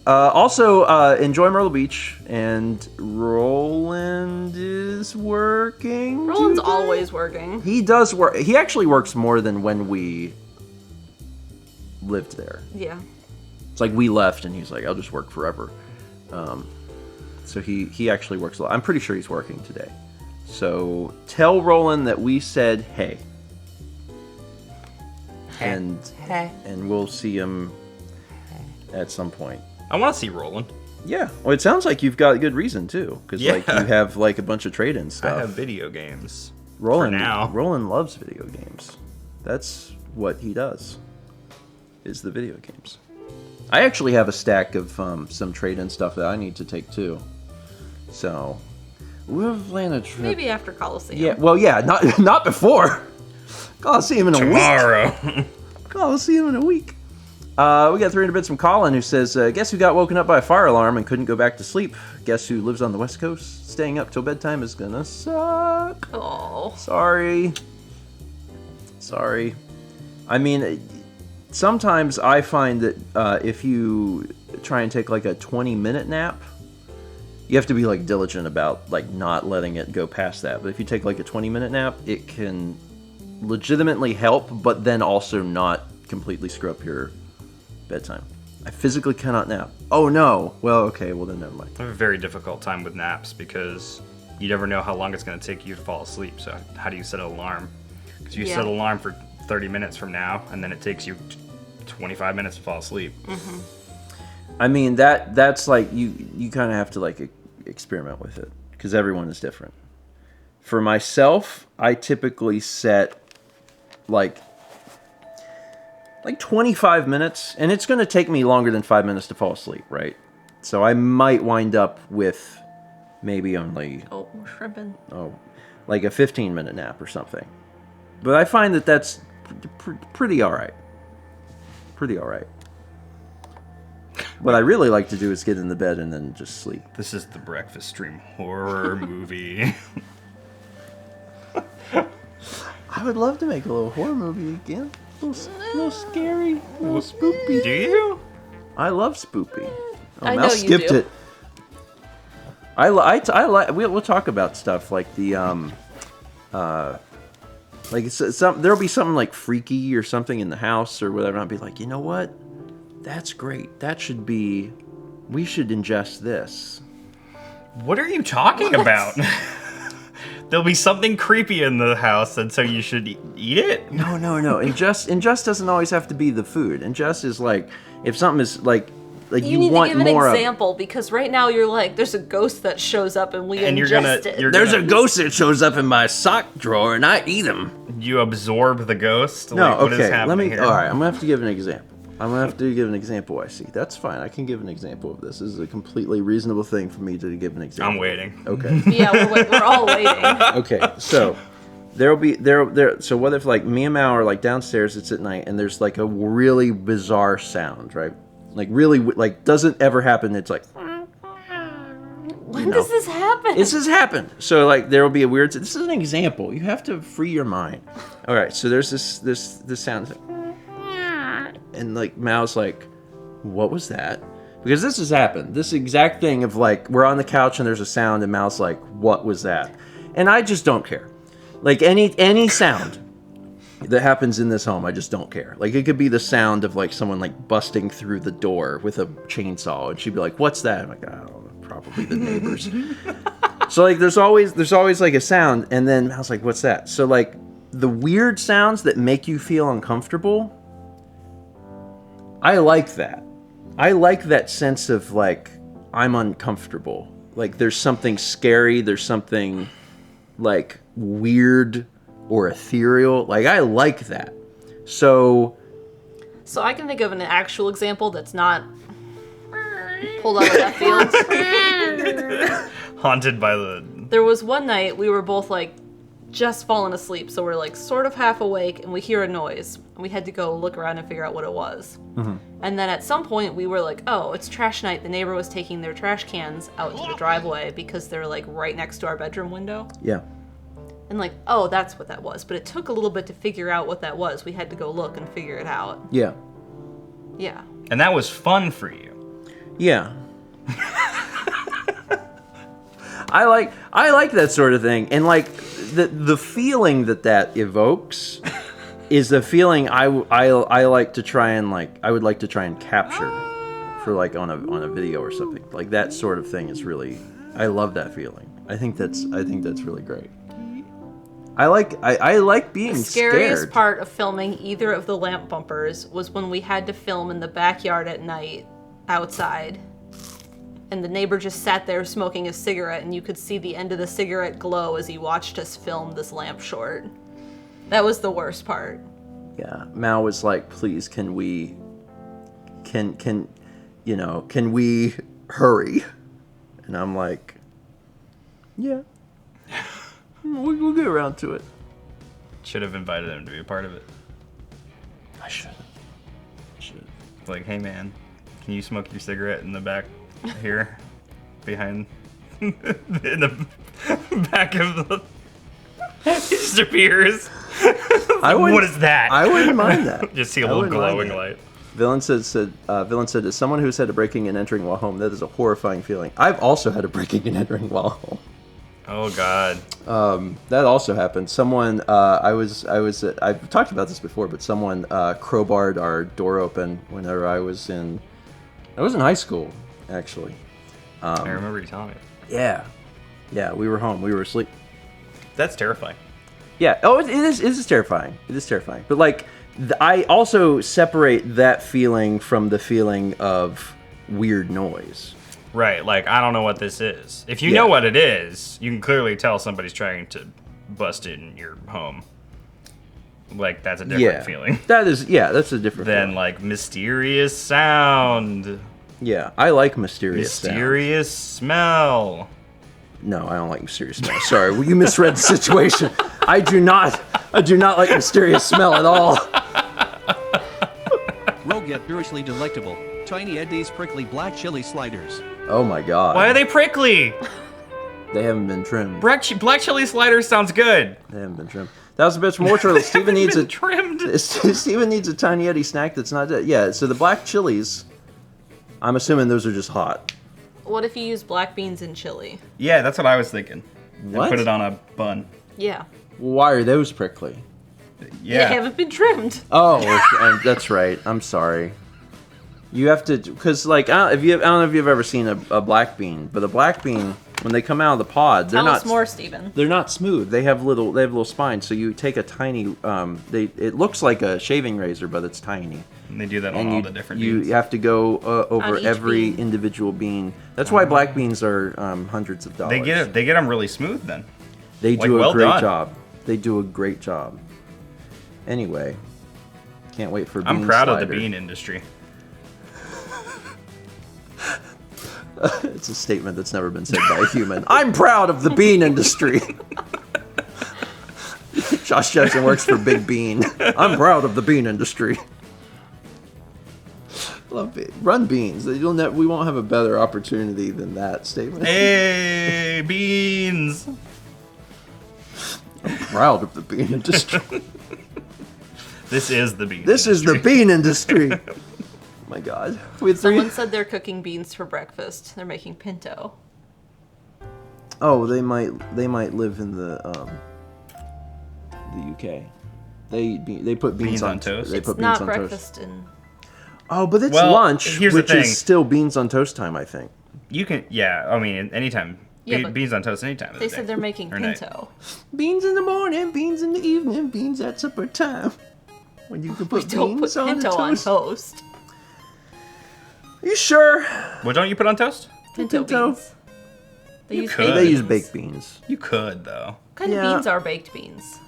Also, enjoy Myrtle Beach, and Roland is working. Roland's today? always working. He does work. He actually works more than when we lived there. Yeah. It's like we left, and he's like, "I'll just work forever." So he actually works a lot. I'm pretty sure he's working today. So tell Roland that we said hey. And we'll see him at some point. I want to see Roland. Yeah. Well, it sounds like you've got good reason too, because like you have like a bunch of trade-in stuff. I have video games. Roland for now. Roland loves video games. That's what he does. Is the video games. I actually have a stack of some trade-in stuff that I need to take too. So we'll plan a trip. Maybe after Coliseum. Yeah. Well, yeah. Not before. Coliseum in a week. Coliseum in a week. We got 300 bits from Colin, who says, guess who got woken up by a fire alarm and couldn't go back to sleep? Guess who lives on the West Coast? Staying up till bedtime is gonna suck. Oh. Sorry. I mean, sometimes I find that if you try and take like a 20-minute nap, you have to be like diligent about like not letting it go past that. But if you take like a 20-minute nap, it can legitimately help, but then also not completely screw up your bedtime. I physically cannot nap. Oh no. Well, okay. Well then never mind. I have a very difficult time with naps because you never know how long it's going to take you to fall asleep. So how do you set an alarm? Because you set an alarm for 30 minutes from now, and then it takes you 25 minutes to fall asleep. Mm-hmm. I mean, that's like you kind of have to like experiment with it because everyone is different. For myself, I typically set like 25 minutes, and it's going to take me longer than 5 minutes to fall asleep, right? So I might wind up with maybe only shrimping. Like a 15-minute nap or something. But I find that that's pretty all right. Pretty all right. What I really like to do is get in the bed and then just sleep. This is the Breakfast Stream horror movie. I would love to make a little horror movie again. A little scary, a little spoopy. Do you? I love spoopy. I Mel know you skipped do. it. I like. We'll talk about stuff like the like there'll be something like freaky or something in the house or whatever. I'll be like, you know what? That's great. That should be. We should ingest this. What are you talking about? There'll be something creepy in the house, and so you should eat it? No. Ingest doesn't always have to be the food. Ingest is like if something is like you need want to give more an of. example because right now you're like, there's a ghost that shows up and we And ingest it. There's a ghost that shows up in my sock drawer and I eat him. You absorb the ghost? No, Like, what is okay. happening here? All right, I'm gonna have to give an example. I see. That's fine. I can give an example of this. This is a completely reasonable thing for me to give an example. I'm waiting. Okay. Yeah, we're all waiting. Okay. So so what if like me and Mal are like downstairs, it's at night, and there's like a really bizarre sound, right? Like really like doesn't ever happen. It's like When does this happen? This has happened. So like there will be a weird. This is an example. You have to free your mind. All right. So there's this sound, and like Mal's like, what was that? Because this has happened. This exact thing of like we're on the couch and there's a sound and Mal's like, what was that? And I just don't care. Like any sound that happens in this home, I just don't care. Like it could be the sound of like someone like busting through the door with a chainsaw, and she'd be like, "What's that?" I'm like, "I don't know, probably the neighbors." So like there's always like a sound, and then I was like, "What's that?" So like the weird sounds that make you feel uncomfortable, I like that. I like that sense of like I'm uncomfortable. Like there's something scary, there's something like weird or ethereal. Like I like that. So I can think of an actual example that's not pulled out of left field. Haunted by the... There was one night we were both like just falling asleep, so we're like sort of half awake, and we hear a noise. We had to go look around and figure out what it was. Mm-hmm. And then at some point we were like, oh, it's trash night. The neighbor was taking their trash cans out to the driveway because they're like right next to our bedroom window. yeah. And like, oh, that's what that was. But it took a little bit to figure out what that was. We had to go look and figure it out. Yeah. Yeah. And that was fun for you. Yeah. I like that sort of thing, and like the feeling that evokes is the feeling I like to try and like I would like to try and capture for like on a video or something. Like that sort of thing is really, I love that feeling. I think that's really great. I like being The scariest scared. part of filming either of the lamp bumpers was when we had to film in the backyard at night, outside. And the neighbor just sat there smoking a cigarette, and you could see the end of the cigarette glow as he watched us film this lamp short. That was the worst part. Yeah, Mal was like, "Please, can we hurry?" And I'm like, "Yeah, we'll get around to it." Should have invited him to be a part of it. I should. Like, hey man, can you smoke your cigarette in the back here, behind, in the back of the. He disappears. What is that? I wouldn't mind that. Just see a I little wouldn't mind glowing that. light. Villain said, as someone who's had a breaking and entering while home, that is a horrifying feeling. I've also had a breaking and entering while home. Oh God. That also happened. Someone, I've talked about this before, but someone crowbarred our door open whenever I was in high school, actually. I remember you telling me. Yeah, we were home. We were asleep. That's terrifying. Yeah. Oh, it is terrifying. It is terrifying. But like, I also separate that feeling from the feeling of weird noise. Right, like, I don't know what this is. If you Yeah. know what it is, you can clearly tell somebody's trying to bust in your home. Like, that's a different feeling That's a different than, feeling. like, mysterious sound. Yeah, I like mysterious sound. Mysterious smell. No, I don't like mysterious smell. Sorry, well, you misread the situation. I do not like mysterious smell at all. Rogue yet curiously delectable. Tiny Eddie's prickly black chili sliders. Oh my god. Why are they prickly? They haven't been trimmed. Black chili sliders sounds good. They haven't been trimmed. That was a bit more turtle. Steven needs Been a trimmed. Steven needs a Tiny Eddie snack that's not dead. Yeah, so the black chilies, I'm assuming those are just hot. What if you use black beans in chili? Yeah, that's what I was thinking. What? And put it on a bun. Yeah. Why are those prickly? Yeah. They haven't been trimmed. Oh, that's right. I'm sorry. You have to, because like I don't know if you've ever seen a black bean, but a black bean when they come out of the pod, Tell us more, Steven. They're not smooth. They have little spines. So you take a tiny, it looks like a shaving razor, but it's tiny. And they do that on all the different you beans. have to go over On each every bean. individual bean. That's why black beans are hundreds of dollars. They get them really smooth then. They like, do well a great done. job. They do a great job. Anyway, can't wait for. I'm bean proud of the slider. bean industry. It's a statement that's never been said by a human. I'm proud of the bean industry. Josh Jackson works for Big Bean. I'm proud of the bean industry. Love it. Run beans. We won't have a better opportunity than that statement. Hey, beans! I'm proud of the bean industry. This is the bean. This is the bean industry. Oh my god. We had three. Someone said they're cooking beans for breakfast. They're making pinto. Oh, they might live in the UK. They put beans on toast? They It's put beans not on breakfast toast. in... Oh, but it's Well, lunch, here's the which is thing. still beans on toast time, I think. You can, yeah. I mean, anytime. Yeah, but beans on toast, anytime. of They the said day they're making or night. pinto. Beans in the morning, beans in the evening, beans at supper time. When you can put Don't put beans on the pinto on toast. toast. Are you sure? What don't you put on toast? Pinto Pinto. beans. They You use could. baked They use beans. baked beans. You could though. What kind Yeah. of beans are baked beans?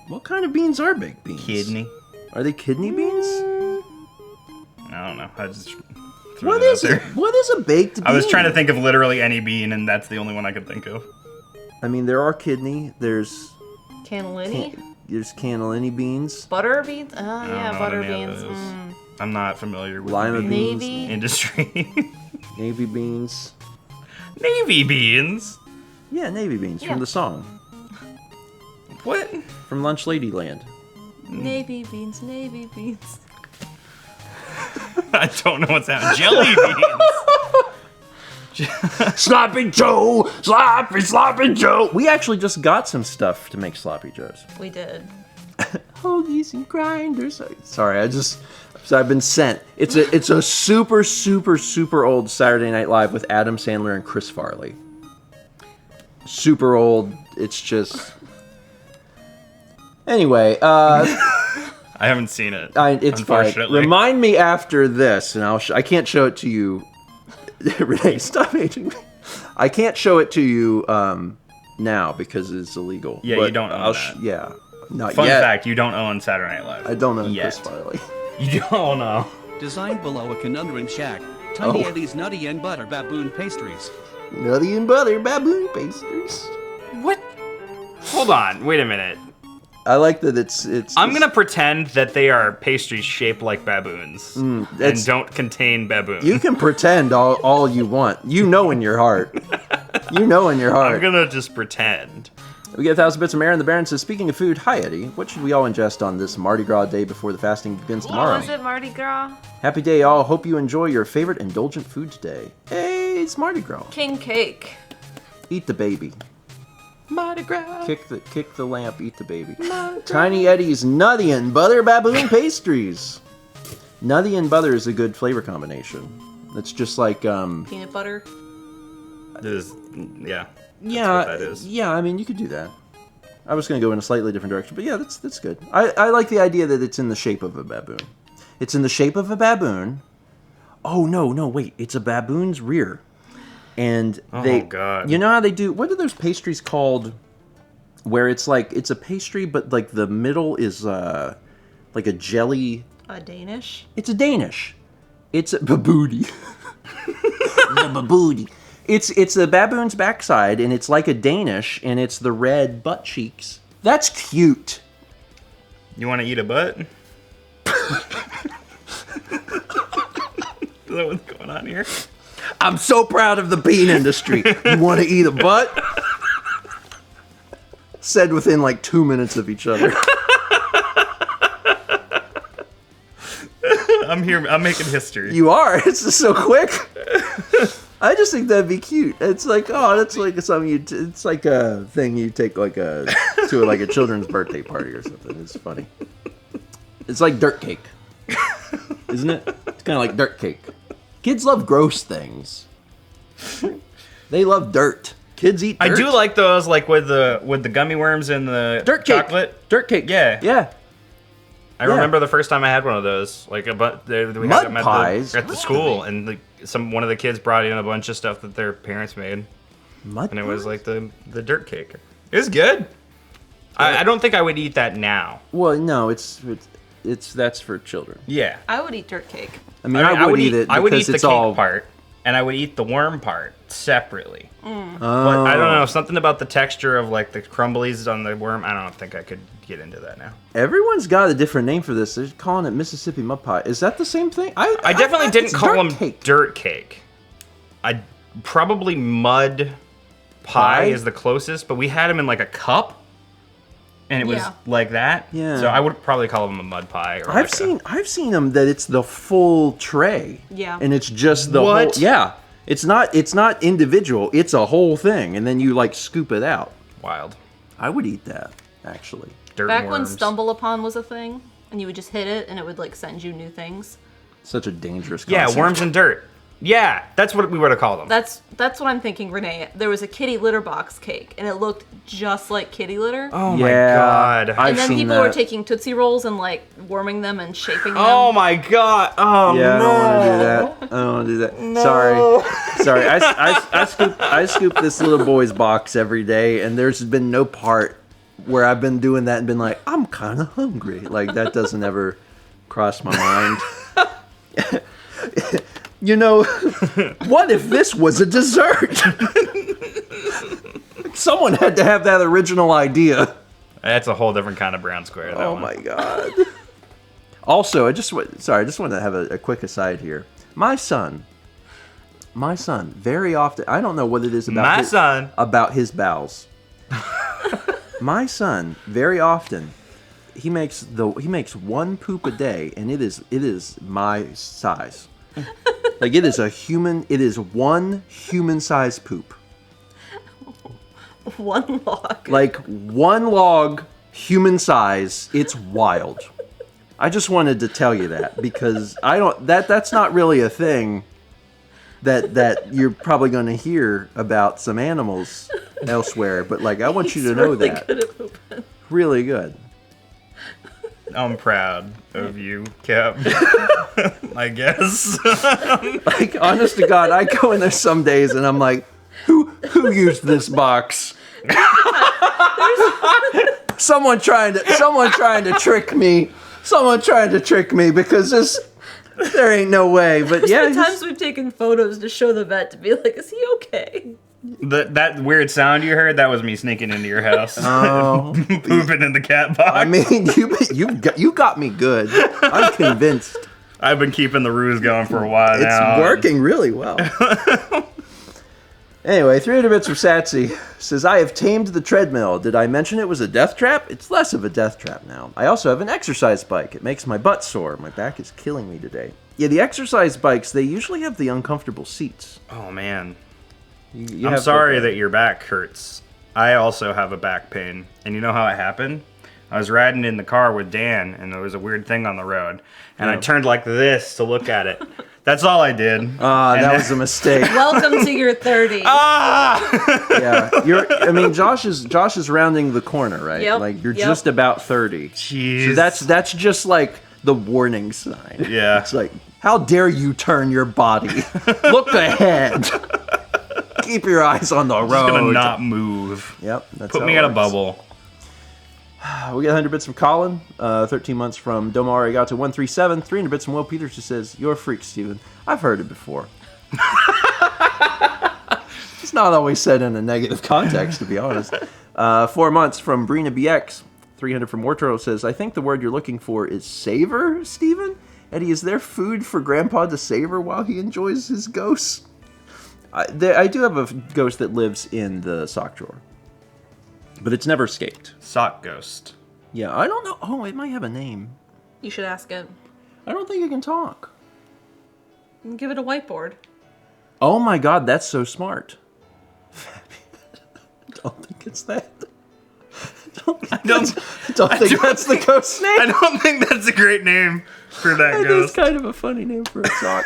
What kind of beans are baked beans? Kidney. Are they kidney beans? I don't know. I just threw What that out is there. it? What is a baked bean? I was trying to think of literally any bean, and that's the only one I could think of. I mean, there are kidney. There's Cannellini? cannellini beans. Butter beans? Oh, I don't yeah, know butter any of beans. those. I'm not familiar with Lima the beans. bean Navy? industry. Navy beans. Navy beans. Yeah, navy beans Yeah. from the song. What? From Lunch Ladyland. Navy beans, navy beans. I don't know what's that. Jelly beans. Sloppy Joe! Sloppy Joe! We actually just got some stuff to make Sloppy Joes. We did. Hoagies and grinders. Sorry, I just So I've been sent. It's a super, super, super old Saturday Night Live with Adam Sandler and Chris Farley. Super old. It's just... Anyway, I haven't seen it. It's fine. unfortunately. Remind me after this, and I can't show it to you. Renee, stop hating me. I can't show it to you now because it's illegal. Yeah, but you don't own that. Yeah, not Fun yet. fact, you don't own Saturday Night Live. I don't own yet. Chris Farley. You don't know. Designed below a conundrum shack, Tiny Oh. Eddie's Nutty and Butter Baboon Pastries. Nutty and butter baboon pastries. What? Hold on. Wait a minute. I like that it's. I'm gonna pretend that they are pastries shaped like baboons and that's- don't contain baboon. You can pretend all you want. You know in your heart. You know in your heart. I'm gonna just pretend. We get 1,000 bits of Marin. The Baron says, speaking of food, hi Eddie. What should we all ingest on this Mardi Gras day before the fasting begins tomorrow? Was it Mardi Gras? Happy day, all. Hope you enjoy your favorite indulgent food today. Hey, it's Mardi Gras. King cake. Eat the baby. Mardi Gras. Kick the lamp. Eat the baby. Tiny Eddie's Nutty and Butter Baboon Pastries. Nutty and butter is a good flavor combination. It's just like Peanut butter. Yeah. yeah, what that is. yeah. I mean, you could do that. I was going to go in a slightly different direction, but yeah, that's good. I like the idea that it's in the shape of a baboon. It's in the shape of a baboon. Oh no, wait! It's a baboon's rear, and Oh, God. You know how they do? What are those pastries called? Where it's a pastry, but like the middle is like a jelly. A Danish. It's a Danish. It's a baboody. The baboody. It's the baboon's backside, and it's like a Danish, and it's the red butt cheeks. That's cute. You want to eat a butt? Is that what's going on here? I'm so proud of the bean industry. You want to eat a butt? Said within like 2 minutes of each other. I'm here. I'm making history. You are. It's just so quick. I just think that'd be cute. It's like, oh, that's like something it's like a thing you take like to like a children's birthday party or something. It's funny. It's like dirt cake, isn't it? It's kind of like dirt cake. Kids love gross things. They love dirt. Kids eat dirt. I do like those, like with the gummy worms and the dirt cake. chocolate. Dirt cake. Yeah. Yeah. I remember the first time I had one of those, like we had them pies? at the school, and one of the kids brought in a bunch of stuff that their parents made, Mud and it was pies? like the dirt cake. It was good. I don't think I would eat that now. Well, no, it's that's for children. Yeah, I would eat dirt cake. I mean, I would eat it. I would eat because the it's cake all part, and I would eat the worm part separately. But I don't know, something about the texture of like the crumblies on the worm. I don't think I could get into that now. Everyone's got a different name for this. They're calling it Mississippi mud pie. Is that the same thing? I definitely didn't it's call dirt them cake. dirt cake. I probably mud pie is the closest, but we had them in like a cup, and it was Yeah. like that. Yeah. So I would probably call them a mud pie. Or I've seen them that it's the full tray. Yeah. And it's just the What? whole. Yeah. It's not individual. It's a whole thing, and then you like scoop it out. wild I would eat that actually. dirt Back when worms. Stumble Upon was a thing, and you would just hit it, and it would like send you new things. Such a dangerous. Yeah, concept. worms and dirt. Yeah, that's what we would have called them. That's what I'm thinking, Renee. There was a kitty litter box cake, and it looked just like kitty litter. Oh Yeah, my god. I've and then seen people that. were taking Tootsie Rolls and like warming them and shaping them. Oh my god. Oh Yeah, I no. don't want to do that. I don't want to do that. Sorry. I scoop this little boy's box every day, and there's been no part where I've been doing that and been like, I'm kind of hungry. Like that doesn't ever cross my mind. You know, what if this was a dessert? Someone had to have that original idea. That's a whole different kind of brown square. That Oh one. my god. Also, I just wanted to have a quick aside here. My son, very often, I don't know what it is about his bowels. My son, very often, he makes one poop a day, and it is my size. Like it is one human size poop. One log. Like one log, human size. It's wild. I just wanted to tell you that because that's not really a thing that you're probably going to hear about some animals elsewhere. But like, I want you to know really that. Good at pooping. Really good. I'm proud of you, Cap. I guess. Like, honest to God, I go in there some days and I'm like, who used this box? Someone trying to trick me. Someone trying to trick me because there ain't no way. But There's yeah, been times we've taken photos to show the vet to be like, is he okay? That weird sound you heard, that was me sneaking into your house. Oh, Pooping in the cat box. I mean, you got me good. I'm convinced. I've been keeping the ruse going for a while now. It's working really well. Anyway, 300 bits from Satsy says, I have tamed the treadmill. Did I mention it was a death trap? It's less of a death trap now. I also have an exercise bike. It makes my butt sore. My back is killing me today. Yeah, the exercise bikes, they usually have the uncomfortable seats. Oh, man. You I'm have sorry to- that your back hurts. I also have a back pain. And you know how it happened? I was riding in the car with Dan, and there was a weird thing on the road. And I turned like this to look at it. That's all I did. That was a mistake. Welcome to your 30s. Yeah, Josh is rounding the corner, right? Yep, Like you're yep. just about 30. Jeez. So that's just like the warning sign. Yeah. It's like, how dare you turn your body? Look ahead. Keep your eyes on the road. Just gonna not move. Yep. That's Put how me it in a works. bubble. We got 100 bits from Colin, 13 months from Domar got to 137, 300 bits from Will Peters who says, you're a freak, Steven. I've heard it before. It's not always said in a negative context, to be honest. 4 months from Brina BX, 300 from Wartro says, I think the word you're looking for is savor, Steven? Eddie, is there food for Grandpa to savor while he enjoys his ghosts? I do have a ghost that lives in the sock drawer. But it's never escaped. Sock ghost. Yeah, I don't know. Oh, it might have a name. You should ask it. I don't think it can talk. Give it a whiteboard. Oh my God, that's so smart. Don't think it's that. I don't think that's the ghost's name. I don't think that's a great name for that That is ghost. kind of a funny name for a sock.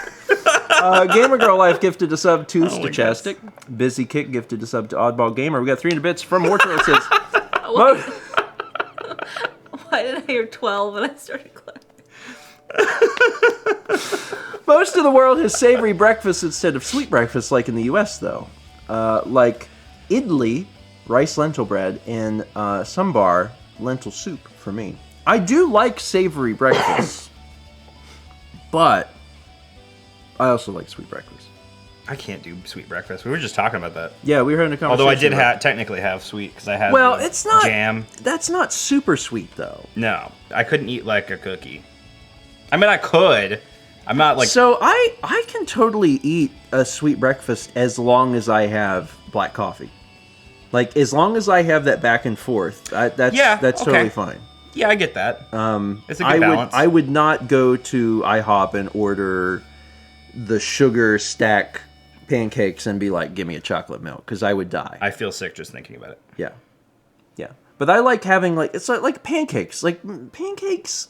Gamer Girl Life gifted a sub to Stochastic. Busy Kick gifted a sub to Oddball Gamer. We got 300 bits from Wartro. It says, Why did I hear 12 and I started clapping? most of the world has savory breakfast instead of sweet breakfast, like in the U.S., though. Like idli, rice lentil bread, and sambar, lentil soup for me. I do like savory breakfast, but I also like sweet breakfast. I can't do sweet breakfast. We were just talking about that. Yeah, we were having a conversation. Although I did about- technically have sweet because I had Well, the it's not jam. That's not super sweet though. No, I couldn't eat like a cookie. I mean, I could. I'm not like. So I can totally eat a sweet breakfast as long as I have black coffee. Like as long as I have that back and forth, that's okay. totally fine. Yeah, I get that. It's a good balance. I would not go to IHOP and order the sugar stack pancakes and be like, give me a chocolate milk, because I would die. I feel sick just thinking about it. Yeah. But I like having it's like pancakes. Like pancakes.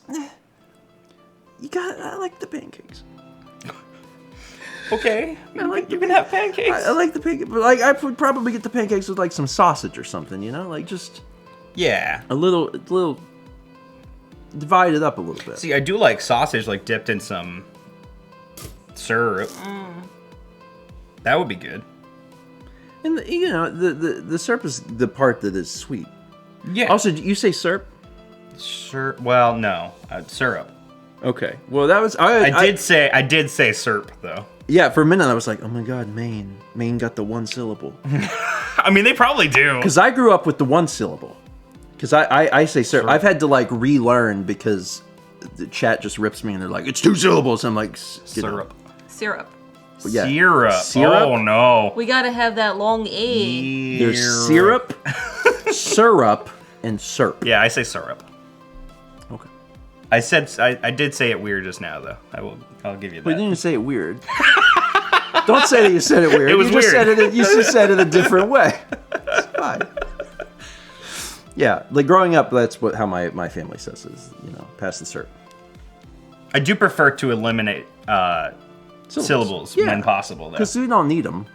I like the pancakes. Okay, you can have pancakes. I like the pancakes, but like I would probably get the pancakes with like some sausage or something, like just Yeah. a little divide it up a little bit. See, I do like sausage like dipped in some syrup. That would be good. And the syrup is the part that is sweet. Yeah. Also, you say syrup? Sure. Well, no, syrup. Okay. Well, that was I did say syrup though. Yeah, for a minute I was like, oh my God, Maine got the one syllable. I mean, they probably do. Because I grew up with the one syllable. Because I say syrup. I've had to like relearn because the chat just rips me and they're like, it's 2 syllables. I'm like, Syrup. Syrup. Yeah. Syrup. Oh no. We gotta have that long A. There's syrup, syrup, and syrup. Yeah, I say syrup. Okay. I did say it weird just now though. I'll give you that. But you didn't say it weird. Don't say that you said it weird. It was you just weird. You just said it a different way. It's fine. Yeah, like growing up, that's how my family says is, pass the syrup. I do prefer to eliminate syllables Yeah. when possible, though. Because we don't need them.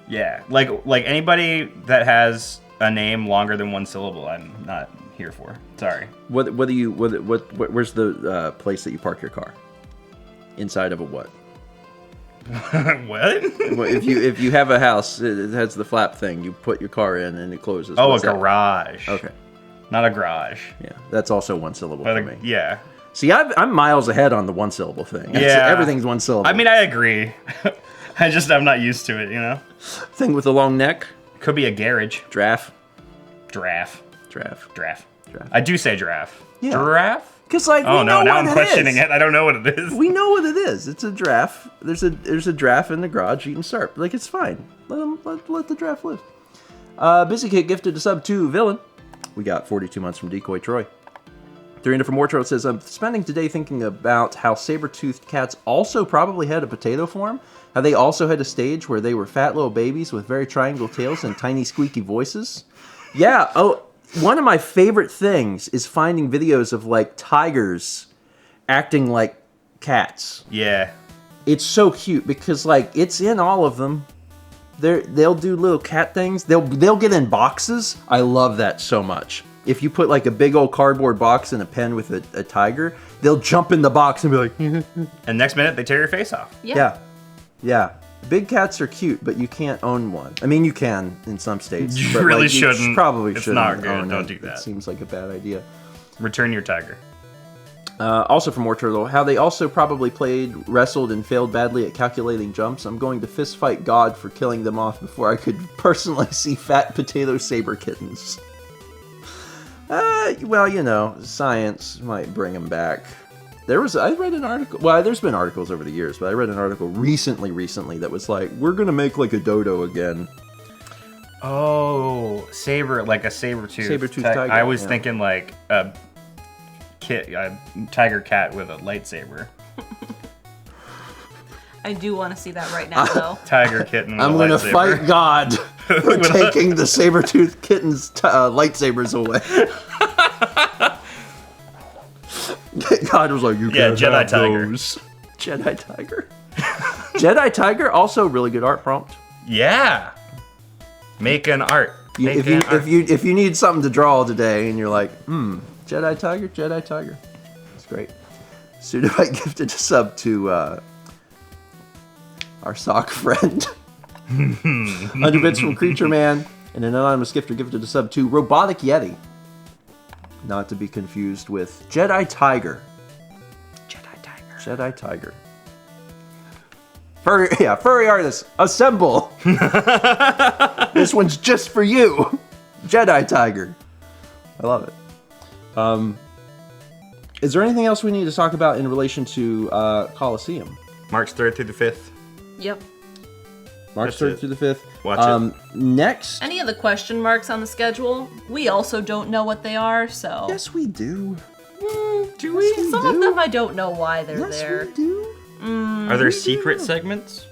Yeah, like anybody that has a name longer than one syllable, I'm not here for. Sorry. Where's the place that you park your car? Inside of a what? What? Well, if you have a house, it has the flap thing. You put your car in and it closes. Oh, What's a that? garage. Okay. Not a garage. Yeah, that's also one syllable But for me. yeah. See, I'm miles ahead on the one syllable thing. Yeah. Everything's one syllable. I mean, I agree. I'm not used to it, you know? thing with a long neck. Could be a garage. Giraffe. Giraffe. Giraffe. Giraffe. Giraffe. I do say giraffe. Yeah. Giraffe? Because like, Oh we no, know now what I'm questioning is. it. I don't know what it is. We know what it is. It's a giraffe. There's a giraffe in the garage eating syrup. Like, it's fine. Let the giraffe live. Busy Kid gifted a sub to Villain. We got 42 months from Decoy Troy. 300 from Wartroll says, I'm spending today thinking about how saber-toothed cats also probably had a potato form. How they also had a stage where they were fat little babies with very triangle tails and tiny squeaky voices. Yeah, oh, one of my favorite things is finding videos of, like, tigers acting like cats. Yeah. It's so cute because, like, it's in all of them. They'll do little cat things. They'll get in boxes. I love that so much. If you put like a big old cardboard box and a pen with a tiger, they'll jump in the box and be like, And next minute, they tear your face off. yeah. Big cats are cute, but you can't own one. I mean, you can in some states. You but, really like, shouldn't. You probably It's shouldn't. not good. own Don't it. do that. It seems like a bad idea. Return your tiger. Also from War Turtle, how they also probably played, wrestled, and failed badly at calculating jumps. I'm going to fist fight God for killing them off before I could personally see fat potato saber kittens. Well, you know, science might bring them back. I read an article, well, there's been articles over the years, but I read an article recently that was like, we're going to make like a dodo again. Oh, like a saber-tooth. Saber-tooth tiger, I was yeah. thinking like a tiger cat with a lightsaber. I do want to see that right now, though. Tiger kitten with I'm a going to lightsaber. fight God for taking the saber-tooth kitten's lightsabers away. God was like, you can't Jedi have tiger. those. Jedi Tiger. Jedi Tiger, also really good art prompt. Yeah. Make an art. If you need something to draw today and you're like, Jedi Tiger. That's great. Sudovite gifted a sub to our sock friend. 100 bits from Creature Man. And an anonymous gifter gifted a sub to Robotic Yeti. Not to be confused with Jedi Tiger. Jedi Tiger. Furry artists, assemble! This one's just for you! Jedi Tiger. I love it. Is there anything else we need to talk about in relation to Coliseum? March 3rd through the 5th. Yep. March That's 3rd it. through the 5th. Watch it. Next. Any of the question marks on the schedule, we also don't know what they are, so... Yes, we do. do we? Yes, we Some do. of them I don't know why they're Yes, there. we do. Are there secret segments?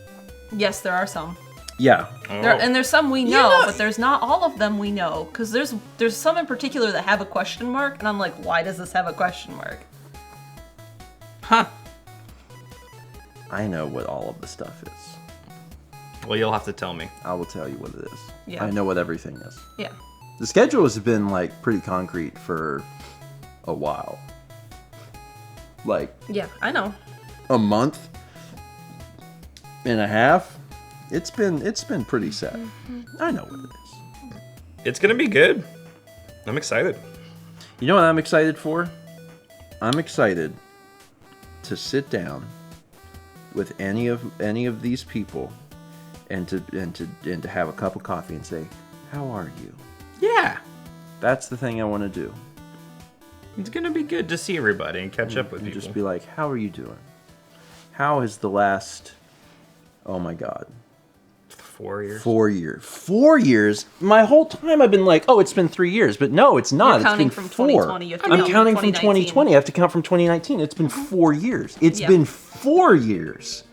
Yes, there are some. Yeah. And there's some we know, know- but there's not all of them we know. Because there's some in particular that have a question mark, and I'm like, why does this have a question mark? Huh. I know what all of the stuff is. Well, you'll have to tell me. I will tell you what it is. Yeah. I know what everything is. Yeah. The schedule has been like pretty concrete for a while. Like Yeah, I know. a month and a half. It's been pretty set. I know what it is. It's gonna be good. I'm excited. You know what I'm excited for? I'm excited to sit down with any of these people and to have a cup of coffee and say, "How are you?" Yeah. That's the thing I want to do. It's gonna be good to see everybody and catch up with And people. just be like, "How are you doing? How is the last? Oh my God, 4 years. 4 years. 4 years. My whole time I've been like, oh, it's been 3 years, but no, it's not. You're It's counting been from 4. 2020. You have to I'm count from counting from 2019. 2020. I have to count from 2019. It's been 4 years. It's Yeah. been 4 years.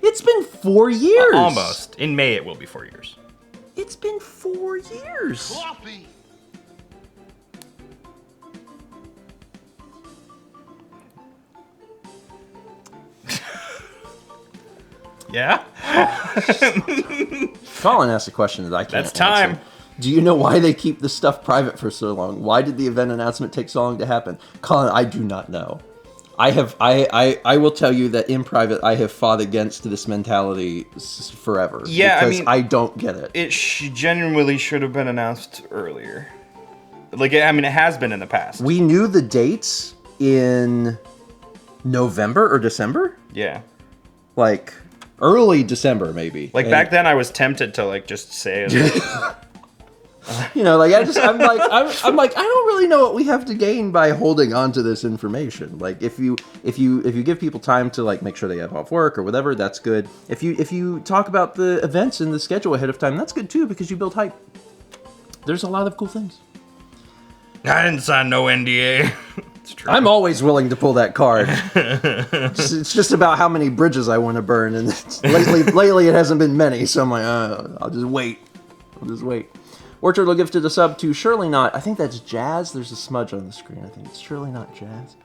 It's been 4 years. Almost. In May, it will be 4 years. It's been 4 years. Coffee. Yeah? Colin asked a question that I can't That's time. answer. Do you know why they keep the stuff private for so long? Why did the event announcement take so long to happen? Colin, I do not know. I will tell you that in private, I have fought against this mentality forever. Yeah, because I don't get it. It genuinely should have been announced earlier. Like, I mean, it has been in the past. We knew the dates in November or December? Yeah. Like, early December, maybe. Like, back then, I was tempted to, like, just say it. You know, like I'm like I don't really know what we have to gain by holding on to this information. Like if you give people time to like make sure they have off work or whatever, that's good. If you talk about the events and the schedule ahead of time, that's good too because you build hype. There's a lot of cool things. I didn't sign no NDA. It's true. I'm always willing to pull that card. It's just about how many bridges I want to burn, and lately it hasn't been many. So I'm like, I'll just wait. Orchard will gifted a sub to Surely Not. I think that's Jazz. There's a smudge on the screen. I think it's Surely Not Jazz.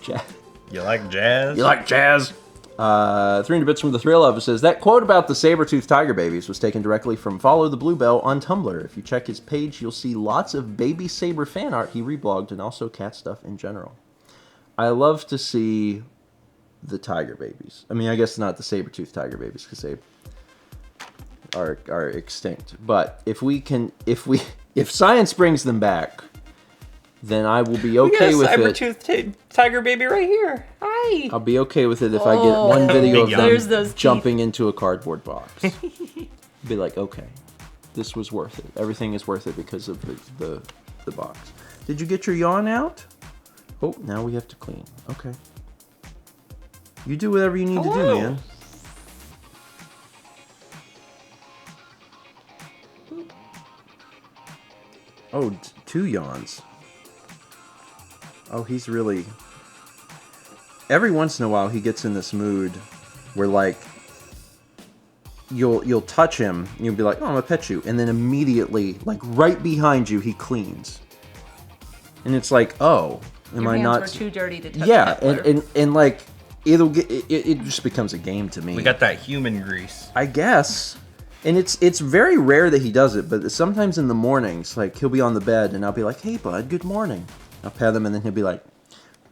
Jazz. You like jazz? You like jazz? 300 bits from the Thrill of says that quote about the saber-toothed tiger babies was taken directly from Follow the Bluebell on Tumblr. If you check his page, you'll see lots of baby saber fan art he reblogged and also cat stuff in general. I love to see the tiger babies. I mean, I guess not the saber-toothed tiger babies because they are extinct. But if science brings them back, then I will be okay with it. Saber-toothed tiger baby right here. Hi. I'll be okay with it if I get one video of There's them those jumping into a cardboard box. Be like, okay, this was worth it. Everything is worth it because of the box. Did you get your yawn out? Oh, now we have to clean. Okay. You do whatever you need to do, man. Oh, 2 yawns. Oh, he's really... Every once in a while, he gets in this mood where, like, you'll touch him, and you'll be like, oh, I'm gonna pet you. And then immediately, like, right behind you, he cleans. And it's like, oh, am I not... Your hands were too dirty to touch. Yeah, Hitler. and like, it just becomes a game to me. We got that human grease. I guess. And it's very rare that he does it, but sometimes in the mornings, like, he'll be on the bed, and I'll be like, hey, bud, good morning. I'll pet him, and then he'll be like,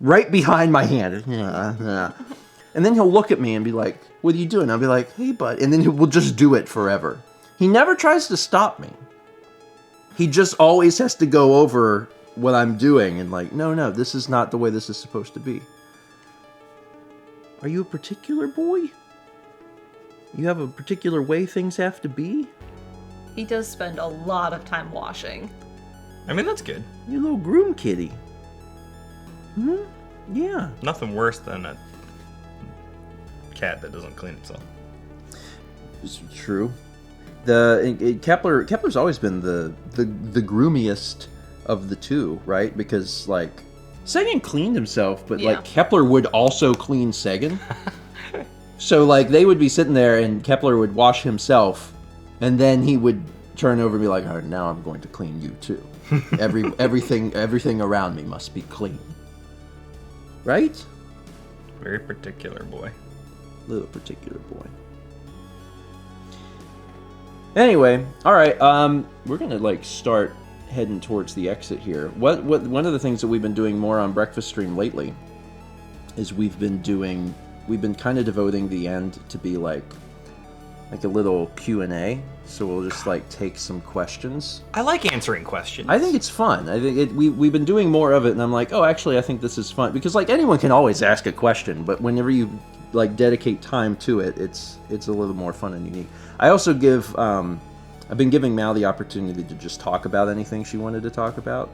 right behind my hand. And then he'll look at me and be like, what are you doing? I'll be like, hey, bud. And then he will just do it forever. He never tries to stop me. He just always has to go over what I'm doing and like, no, this is not the way this is supposed to be. Are you a particular boy? You have a particular way things have to be? He does spend a lot of time washing. I mean, that's good. You little groom kitty. Hmm? Yeah. Nothing worse than a cat that doesn't clean itself. It's true. Kepler's always been the groomiest of the two, right? Because like Sagan cleaned himself, but like Kepler would also clean Sagan. So like they would be sitting there and Kepler would wash himself, and then he would turn over and be like, "All right, now I'm going to clean you too. Everything around me must be clean." Right? Very particular boy. Little particular boy. Anyway, all right. We're gonna like start heading towards the exit here. What one of the things that we've been doing more on Breakfast Stream lately is we've been kind of devoting the end to be like a little Q&A. So we'll just like take some questions. I like answering questions. I think it's fun. I think we've been doing more of it, and I'm like, oh, actually, I think this is fun because like anyone can always ask a question, but whenever you like dedicate time to it, it's a little more fun and unique. I also give I've been giving Mal the opportunity to just talk about anything she wanted to talk about.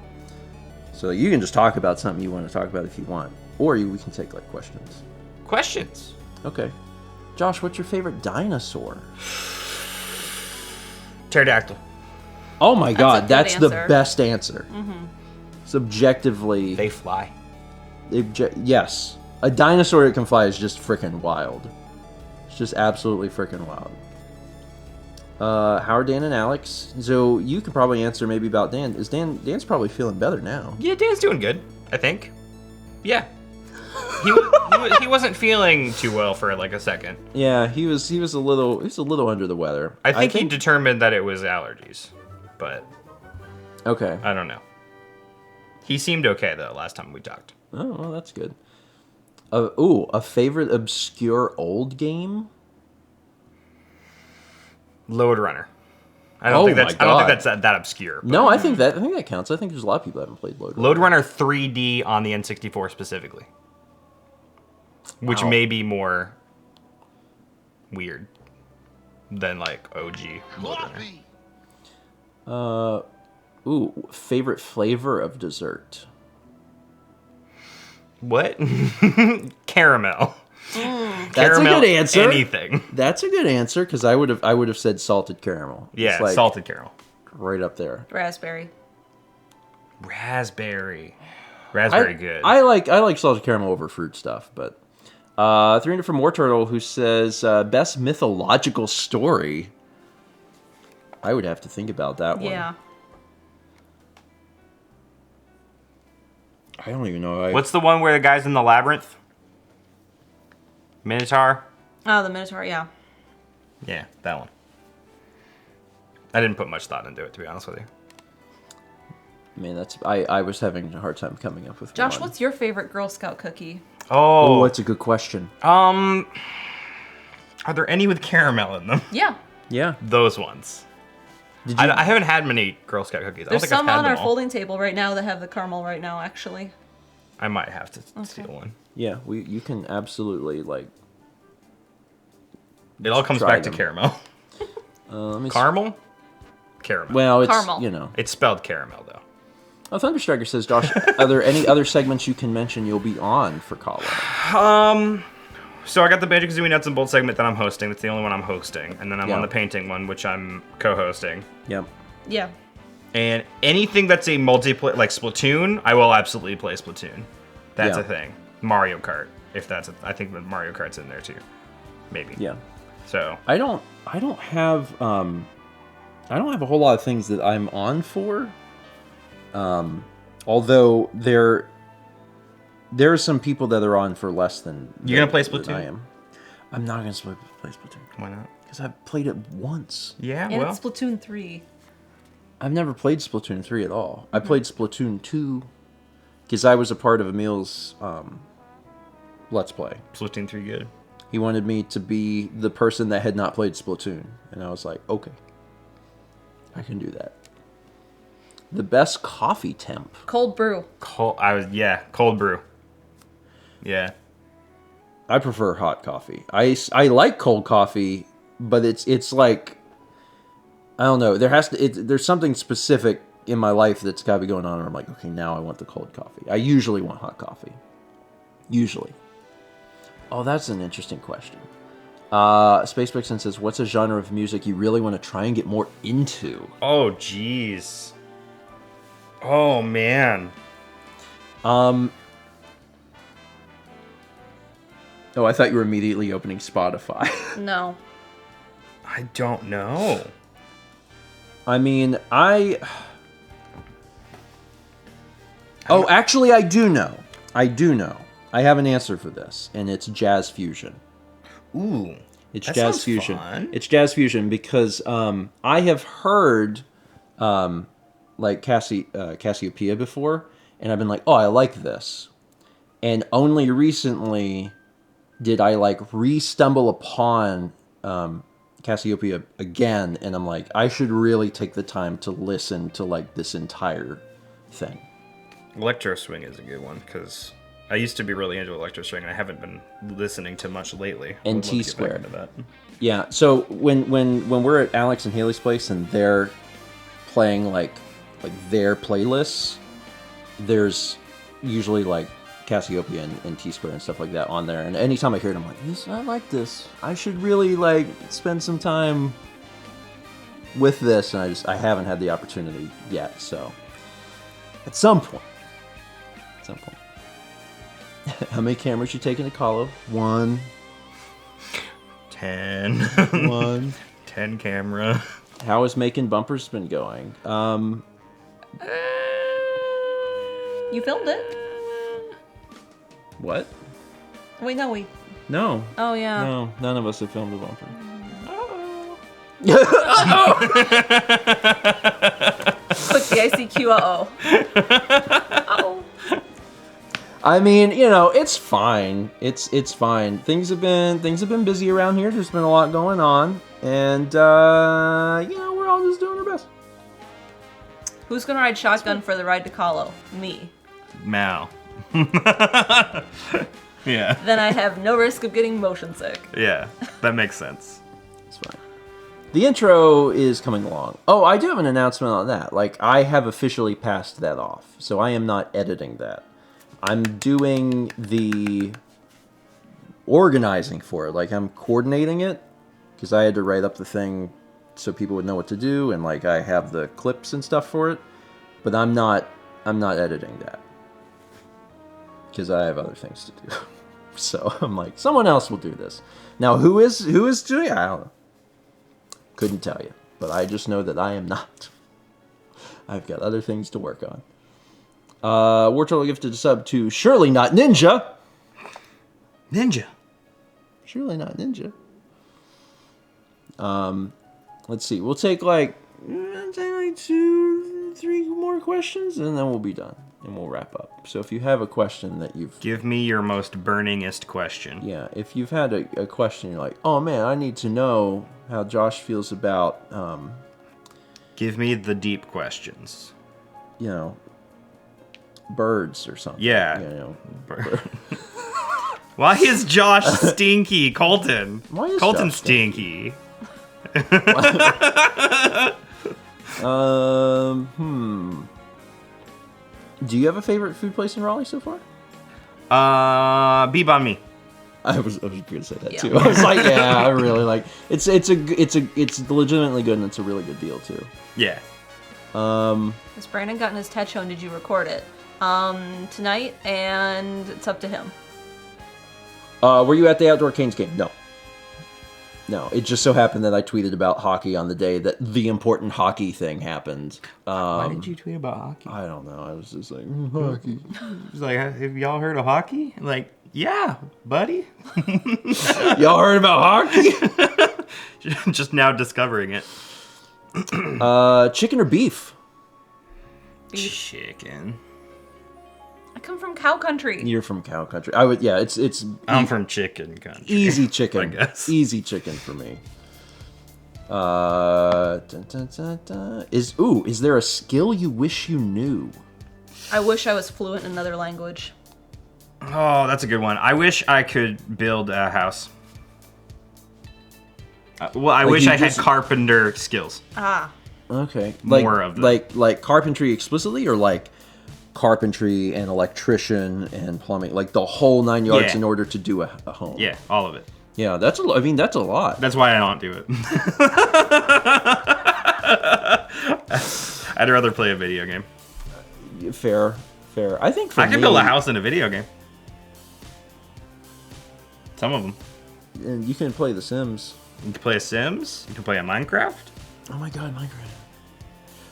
So you can just talk about something you want to talk about if you want, or we can take like questions. Questions. Okay. Josh, what's your favorite dinosaur? Pterodactyl. Oh my god, that's the answer. best answer. Mm-hmm. Subjectively, They fly. yes. A dinosaur that can fly is just freaking wild. It's just absolutely freaking wild. How are Dan and Alex? So you could probably answer maybe about Dan. Dan's probably feeling better now. Yeah, Dan's doing good, I think. Yeah. he wasn't feeling too well for like a second. Yeah, he was a little under the weather. I think he determined that it was allergies, but okay. I don't know. He seemed okay though last time we talked. Oh, well, that's good. A favorite obscure old game? Load Runner. I don't think that's that obscure. But No, I think that counts. I think there's a lot of people that haven't played Load Runner. Load Runner 3D on the N64 specifically, which Wow. may be more weird than like OG Load Runner. Favorite flavor of dessert? What? Caramel. That's Caramel, a good answer. Anything. That's a good answer because I would have said salted caramel. Yeah, It's like salted caramel. right up there. Raspberry. Raspberry good. I like salted caramel over fruit stuff, but 300 from War Turtle who says best mythological story. I would have to think about that one. Yeah. I don't even know. What's the one where the guy's in the labyrinth? Minotaur? Oh, the Minotaur, yeah. Yeah, that one. I didn't put much thought into it, to be honest with you. Man, I was having a hard time coming up with Josh, one. what's your favorite Girl Scout cookie? Oh, that's a good question. Are there any with caramel in them? Yeah. Yeah. Those ones. Did you? I haven't had many Girl Scout cookies. I don't There's think I've some had on them our all. folding table right now that have the caramel right now, actually. I might have to steal one. Yeah, you can absolutely like. It all comes Try back them. to caramel. Let me Caramel? Caramel. Well, it's Caramel. you know. It's spelled caramel, though. Oh, Thunderstriker says, Josh, are there any other segments you can mention you'll be on for Colorado? So I got the Banjo-Kazooie Nuts and Bolts segment that I'm hosting. That's the only one I'm hosting. And then I'm Yeah. on the painting one, which I'm co-hosting. Yep. Yeah. And anything that's a multiplayer, like Splatoon, I will absolutely play Splatoon. That's Yeah. a thing. Mario Kart, if that's I think that Mario Kart's in there too. Maybe. Yeah. So I don't have a whole lot of things that I'm on for. Although there are some people that are on for less than You're gonna play than Splatoon? I am. I'm not gonna play Splatoon why not? because I've played it once. Yeah, And well. it's Splatoon 3. I've never played Splatoon 3 at all. I played Splatoon 2 because I was a part of Emil's Let's Play. Splatoon 3 good. He wanted me to be the person that had not played Splatoon. And I was like, okay, I can do that. The best coffee temp. Cold brew. Cold brew. Yeah. I prefer hot coffee. I like cold coffee, but it's like, I don't know. There's something specific in my life that's got to be going on where I'm like, okay, now I want the cold coffee. I usually want hot coffee. Usually. Oh, that's an interesting question. Space Vixen says, what's a genre of music you really want to try and get more into? Oh, jeez. Oh, man. Oh, I thought you were immediately opening Spotify. No. I don't know. I mean, Oh, actually, I do know. I have an answer for this, and it's jazz fusion. Ooh. It's that jazz sounds fusion. fun. It's jazz fusion because I have heard like Cassiopeia before, and I've been like, oh, I like this. And only recently did I like re-stumble upon Cassiopeia again, and I'm like, I should really take the time to listen to like this entire thing. Electro Swing is a good one because I used to be really into Electro Swing and I haven't been listening to much lately. I And would love to get T-Square. back into that. Yeah, so when we're at Alex and Haley's place and they're playing like their playlists, there's usually like Cassiopeia and T-Square and stuff like that on there. And anytime I hear it, I'm like, I like this. I should really like spend some time with this, and I haven't had the opportunity yet. So at some point. How many cameras you taking to Colo? 1. 10. 1. 10 camera. How has making bumpers been going? You filmed it. What? Wait, no, we. No. Oh yeah. No, none of us have filmed a bumper. Click the ICQ. Uh-oh. I mean, you know, it's fine. It's fine. Things have been busy around here. There's been a lot going on, and you know, we're all just doing our best. Who's gonna ride shotgun for the ride to Kahlo? Me. Mal. Yeah. Then I have no risk of getting motion sick. Yeah, that makes sense. It's fine. The intro is coming along. Oh, I do have an announcement on that. Like, I have officially passed that off, so I am not editing that. I'm doing the organizing for it. Like, I'm coordinating it, because I had to write up the thing so people would know what to do, and like I have the clips and stuff for it. But I'm not editing that, because I have other things to do. So I'm like, someone else will do this. Now, who is doing it? I don't know. Couldn't tell you, but I just know that I am not. I've got other things to work on. War Turtle gifted a sub to Surely Not Ninja. Ninja. Surely Not Ninja. Let's see. We'll take like 2-3 more questions, and then we'll be done, and we'll wrap up. So if you have a question that you've... Give me your most burningest question. Yeah, if you've had a question, you're like, oh man, I need to know how Josh feels about, Give me the deep questions. you know, birds or something. Yeah. You know, Why is Josh stinky, Colton? Why is Colton Josh stinky? Do you have a favorite food place in Raleigh so far? Beep on me. I was going to say that Yeah. too. I was like, yeah, I really like it's legitimately good, and it's a really good deal too. Yeah. Has Brandon gotten his tech show, and did you record it? Tonight, and it's up to him. Were you at the Outdoor Canes game? No, it just so happened that I tweeted about hockey on the day that the important hockey thing happened. Why did you tweet about hockey? I don't know. I was just like, hockey. He's like, have y'all heard of hockey? I'm like, yeah, buddy. Y'all heard about hockey? Just now discovering it. Chicken or beef? Beef. Chicken. I come from cow country. You're from cow country. I would, yeah. It's. I'm from chicken country. Easy chicken. I guess. Easy chicken for me. Is there a skill you wish you knew? I wish I was fluent in another language. Oh, that's a good one. I wish I could build a house. Well, I wish you I had just- carpenter skills. Ah. Okay. More of them. Like carpentry explicitly, or like carpentry and electrician and plumbing, like the whole 9 yards Yeah. in order to do a home. Yeah, all of it. Yeah, that's I mean, that's a lot. That's why I don't do it. I'd rather play a video game. Fair. I think for I can me, build a house in a video game. Some of them. And you can play The Sims. You can play a Sims. You can play a Minecraft. Oh my god, Minecraft.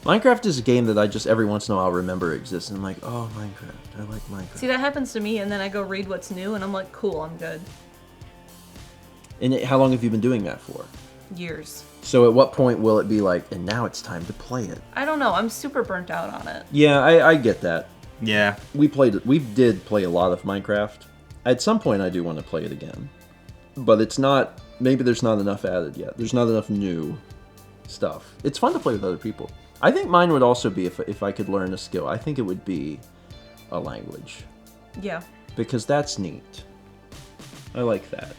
Minecraft is a game that I just every once in a while remember exists, and I'm like, oh, Minecraft. I like Minecraft. See, that happens to me, and then I go read what's new, and I'm like, cool, I'm good. And how long have you been doing that for? Years. So at what point will it be like, and now it's time to play it? I don't know. I'm super burnt out on it. Yeah, I get that. Yeah. We did play a lot of Minecraft. At some point, I do want to play it again, but it's not. Maybe there's not enough added yet. There's not enough new stuff. It's fun to play with other people. I think mine would also be if I could learn a skill. I think it would be a language, Yeah. because that's neat. I like that.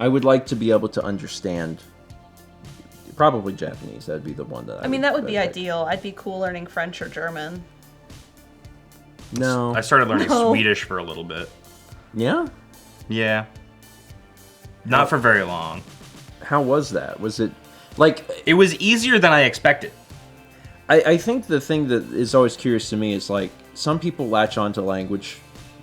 I would like to be able to understand. Probably Japanese. That'd be the one that. I mean, that would be like. ideal. I'd be cool learning French or German. No. I started learning No. Swedish for a little bit. Yeah. Yeah. Not for very long. How was that? Was it like? It was easier than I expected. I think the thing that is always curious to me is like some people latch onto language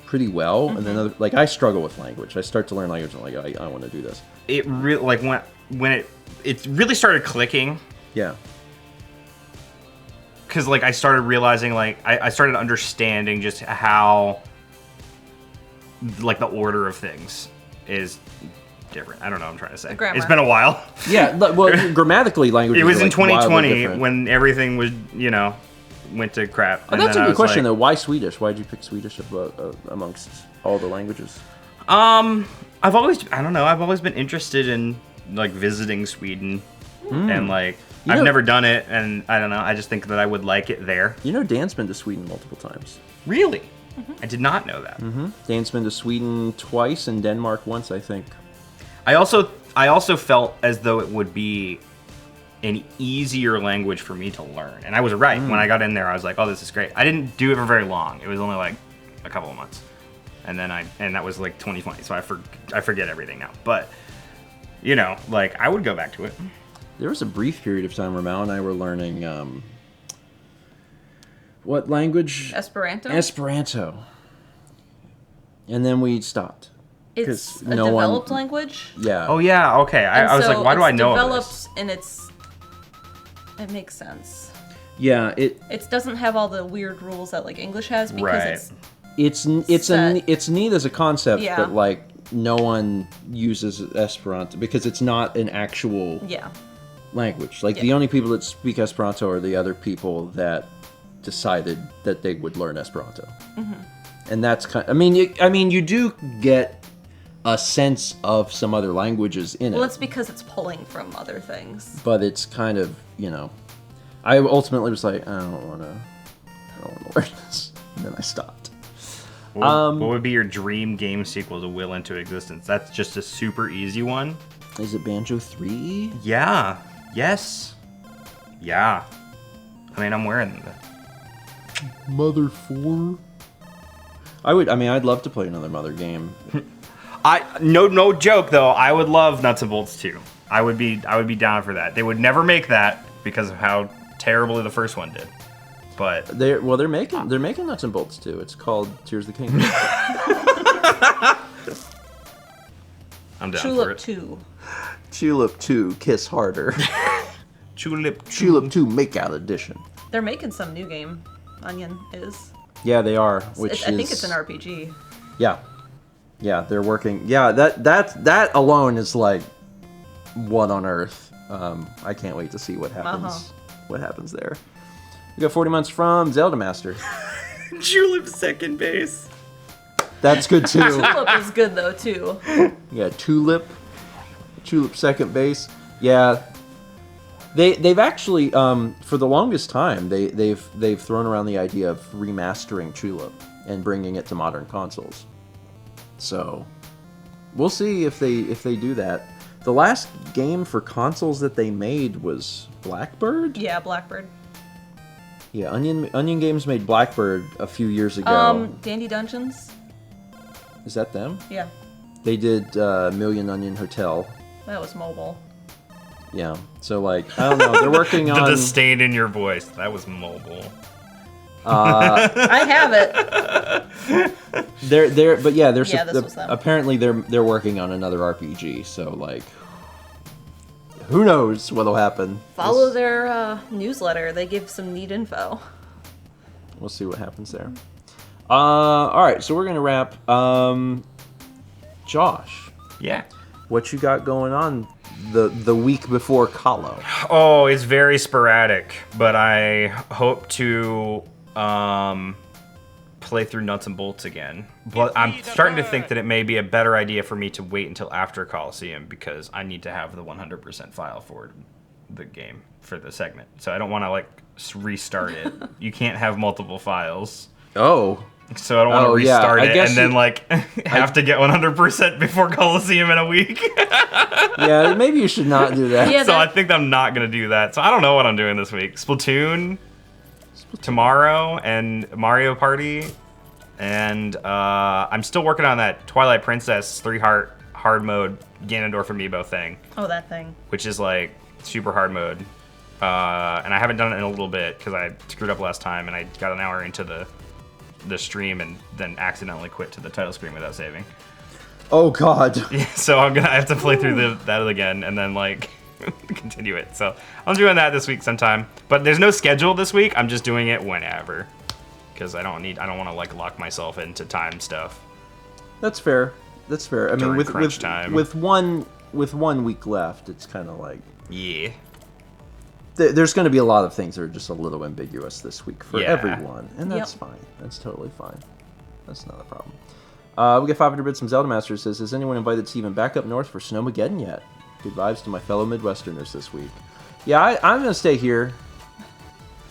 pretty well, and then like I struggle with language. I start to learn language and I'm like I want to do this. It really like when it really started clicking. Yeah. Because like I started realizing like I started understanding just how like the order of things is different. I don't know what I'm trying to say. grammar. It's been a while. Yeah, well, grammatically, language. It was in like wildly 2020 different. when everything was, went to crap. Oh, that's a good question, though. Why Swedish? Why did you pick Swedish amongst all the languages? I've always been interested in like visiting Sweden, and like I've never done it, and I don't know. I just think that I would like it there. You know, Dan's been to Sweden multiple times. Really? I did not know that. Dan's been to Sweden twice and Denmark once, I think. I also felt as though it would be an easier language for me to learn, and I was right. When I got in there, I was like, "Oh, this is great." I didn't do it for very long. It was only like a couple of months, and then that was like 2020, so I forget everything now. But like I would go back to it. There was a brief period of time where Mal and I were learning what language? Esperanto? Esperanto. And then we stopped. It's 'Cause a no one- developed language. Yeah. Oh yeah, okay. I was like, why do I know of this? It's developed and it makes sense. Yeah, It doesn't have all the weird rules that like English has because Right. it's neat as a concept, Yeah. but like no one uses Esperanto because it's not an actual yeah. language. Like the only people that speak Esperanto are the other people that decided that they would learn Esperanto. And that's kind. I mean, you do get a sense of some other languages in it. Well, it's because it's pulling from other things. But it's kind of, I ultimately was like, I don't want to learn this, and then I stopped. What would be your dream game sequel to Will into Existence? That's just a super easy one. Is it Banjo 3? Yeah. Yes. Yeah. I mean, I'm wearing the Mother 4? I'd love to play another Mother game. No joke though. I would love Nuts and Bolts 2. I would be down for that. They would never make that because of how terribly the first one did. But They're making Nuts and Bolts 2. It's called Tears of the Kingdom. I'm down for Tulip it. 2. Tulip 2 Kiss Harder. Tulip 2 Makeout Edition. They're making some new game. Onion is. Yeah, they are. I think it's an RPG. Yeah. Yeah, they're working. Yeah, that alone is like, what on earth? I can't wait to see what happens. What happens there? We got 40 months from Zelda Master. Julep second base. That's good too. Tulip is good though too. Yeah, Tulip second base. Yeah, they've actually for the longest time they've thrown around the idea of remastering Tulip and bringing it to modern consoles. So we'll see if they do that. The last game for consoles that they made was Blackbird. Yeah, Blackbird. Yeah, Onion Games made Blackbird a few years ago. Dandy Dungeons. Is that them? Yeah, They did Million Onion Hotel. that was mobile. Yeah. So like, I don't know. They're working The on. disdain in your voice. That was mobile. I have it. They're but yeah, Yeah, this was them. apparently they're working on another RPG. So like, who knows what'll happen? Follow their newsletter. They give some neat info. We'll see what happens there. All right, so we're gonna wrap. Josh, Yeah. what you got going on the week before Kahlo? Oh, it's very sporadic, but I hope to play through Nuts and Bolts again. But I'm starting to think that it may be a better idea for me to wait until after Coliseum because I need to have the 100% file for the game for the segment. So I don't want to like restart it. You can't have multiple files. Oh, So I don't want to restart I it guess and then like have to get 100% before Coliseum in a week. yeah. Maybe you should not do that. Yeah, So I think I'm not gonna do that. So I don't know what I'm doing this week. Splatoon tomorrow and Mario Party, and I'm still working on that Twilight Princess 3-heart hard mode Ganondorf amiibo thing, Oh, that thing. which is like super hard mode. And I haven't done it in a little bit because I screwed up last time and I got an hour into the stream and then accidentally quit to the title screen without saving. Oh God. So I have to play through that again and then like continue it. So I'm doing that this week sometime. But there's no schedule this week. I'm just doing it whenever. Because I don't want to like lock myself into time stuff. That's fair. That's fair. I mean, During with crunch time. with 1 week left, it's kind of like Yeah. there's going to be a lot of things that are just a little ambiguous this week for Yeah. everyone, and that's Yep. fine. That's totally fine. That's not a problem. We get 500 bits from Zelda Master. Says, has anyone invited Steven back up north for Snowmageddon yet? Good vibes to my fellow Midwesterners this week. Yeah, I'm going to stay here.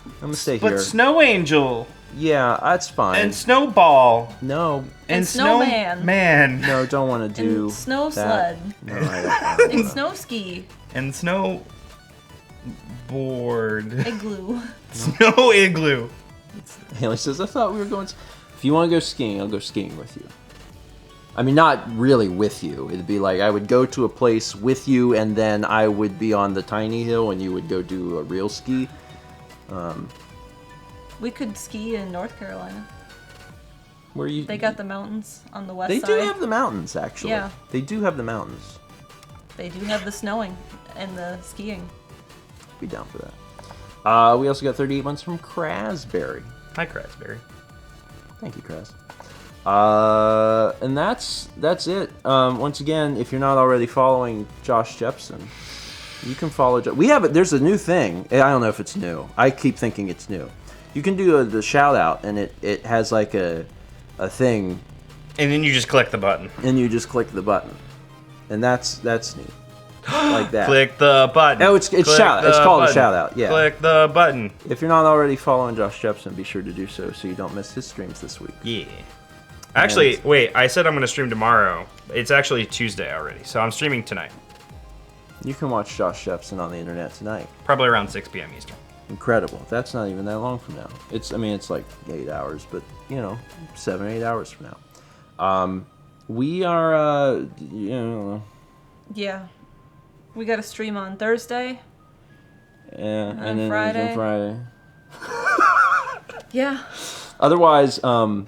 I'm going to stay here. But Snow Angel Yeah, that's fine. and Snowball No, And Snowman. Man no, don't want to do And Snow that. Sled. No, I don't And Snow Ski. and Snow Board. Igloo. Snow Igloo. Haley says, I thought we were going... If you want to go skiing, I'll go skiing with you. I mean, not really with you. It'd be like I would go to a place with you, and then I would be on the tiny hill, and you would go do a real ski. We could ski in North Carolina. Where you? They got the mountains on the west They side. do have the mountains, actually. Yeah. They do have the mountains. They do have the snowing and the skiing. Be down for that. We also got 38 months from Crasberry. Hi, Crasberry. Thank you, Kraz. And that's it. Once again, if you're not already following Josh Jepson, you can follow. There's a new thing. I don't know if it's new. I keep thinking it's new. You can do the shout out, and it has like a thing, And then you just click the button. and you just click the button, and that's neat. Like that. Click the button. Oh, it's Click shout. the It's called a button. shout out. Yeah. Click the button. If you're not already following Josh Jepson, be sure to do so you don't miss his streams this week. Yeah. Actually, wait. I said I'm going to stream tomorrow. It's actually Tuesday already, so I'm streaming tonight. You can watch Josh Jepson on the internet tonight. Probably around 6 p.m. Eastern. Incredible. That's not even that long from now. It's like 8 hours, but 7 or 8 hours from now. We are Yeah. We got a stream on Thursday. and On then Friday. on Friday. Yeah. Otherwise, the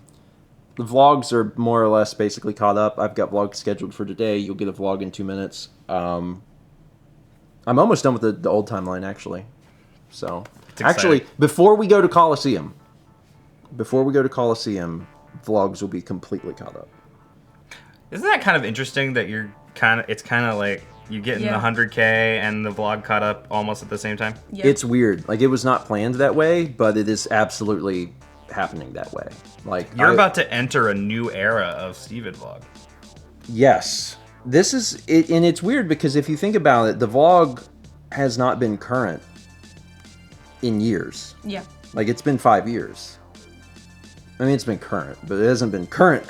vlogs are more or less basically caught up. I've got vlogs scheduled for today. You'll get a vlog in 2 minutes. I'm almost done with the old timeline, actually. So, actually, before we go to Coliseum, vlogs will be completely caught up. Isn't that kind of interesting that it's kind of like you get in Yeah. the 100K and the vlog caught up almost at the same time? Yep. It's weird. Like, it was not planned that way, but it is absolutely happening that way. Like, You're about to enter a new era of StephenVOD. Yes. This is it, and it's weird because if you think about it, the vlog has not been current in years. Yeah. Like, it's been 5 years. I mean, it's been current, but it hasn't been current.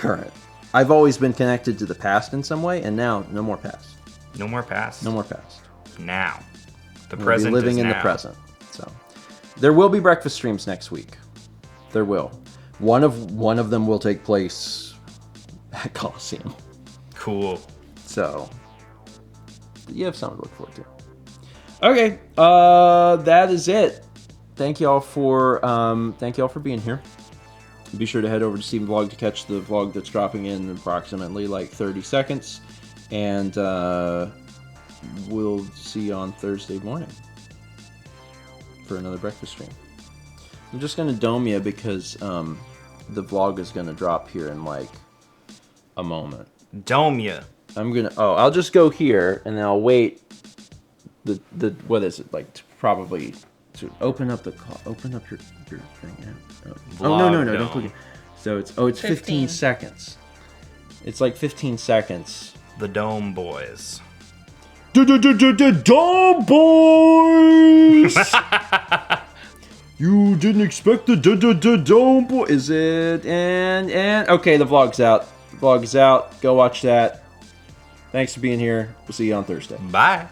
I've always been connected to the past in some way, and now, no more past. No more past. No more past. Now. The We'll present be living is in now. the present. So, there will be breakfast streams next week. There will. One of them will take place at Coliseum. Cool. So, you have something to look forward to. Okay, that is it. Thank y'all for being here. Be sure to head over to StephenVlog to catch the vlog that's dropping in approximately like 30 seconds, and we'll see you on Thursday morning for another breakfast stream. I'm just gonna dome you because the vlog is gonna drop here in like a moment. Dome ya. I'll just go here and then I'll wait the what is it, like, probably to open up your thing. Yeah. Oh no, Vlog don't click it. So it's 15 seconds. It's like 15 seconds. The Dome Boys. Dome boys. You didn't expect the Dome boy. Is it? And okay, the vlog's out. The vlog is out. Go watch that. Thanks for being here. We'll see you on Thursday. Bye.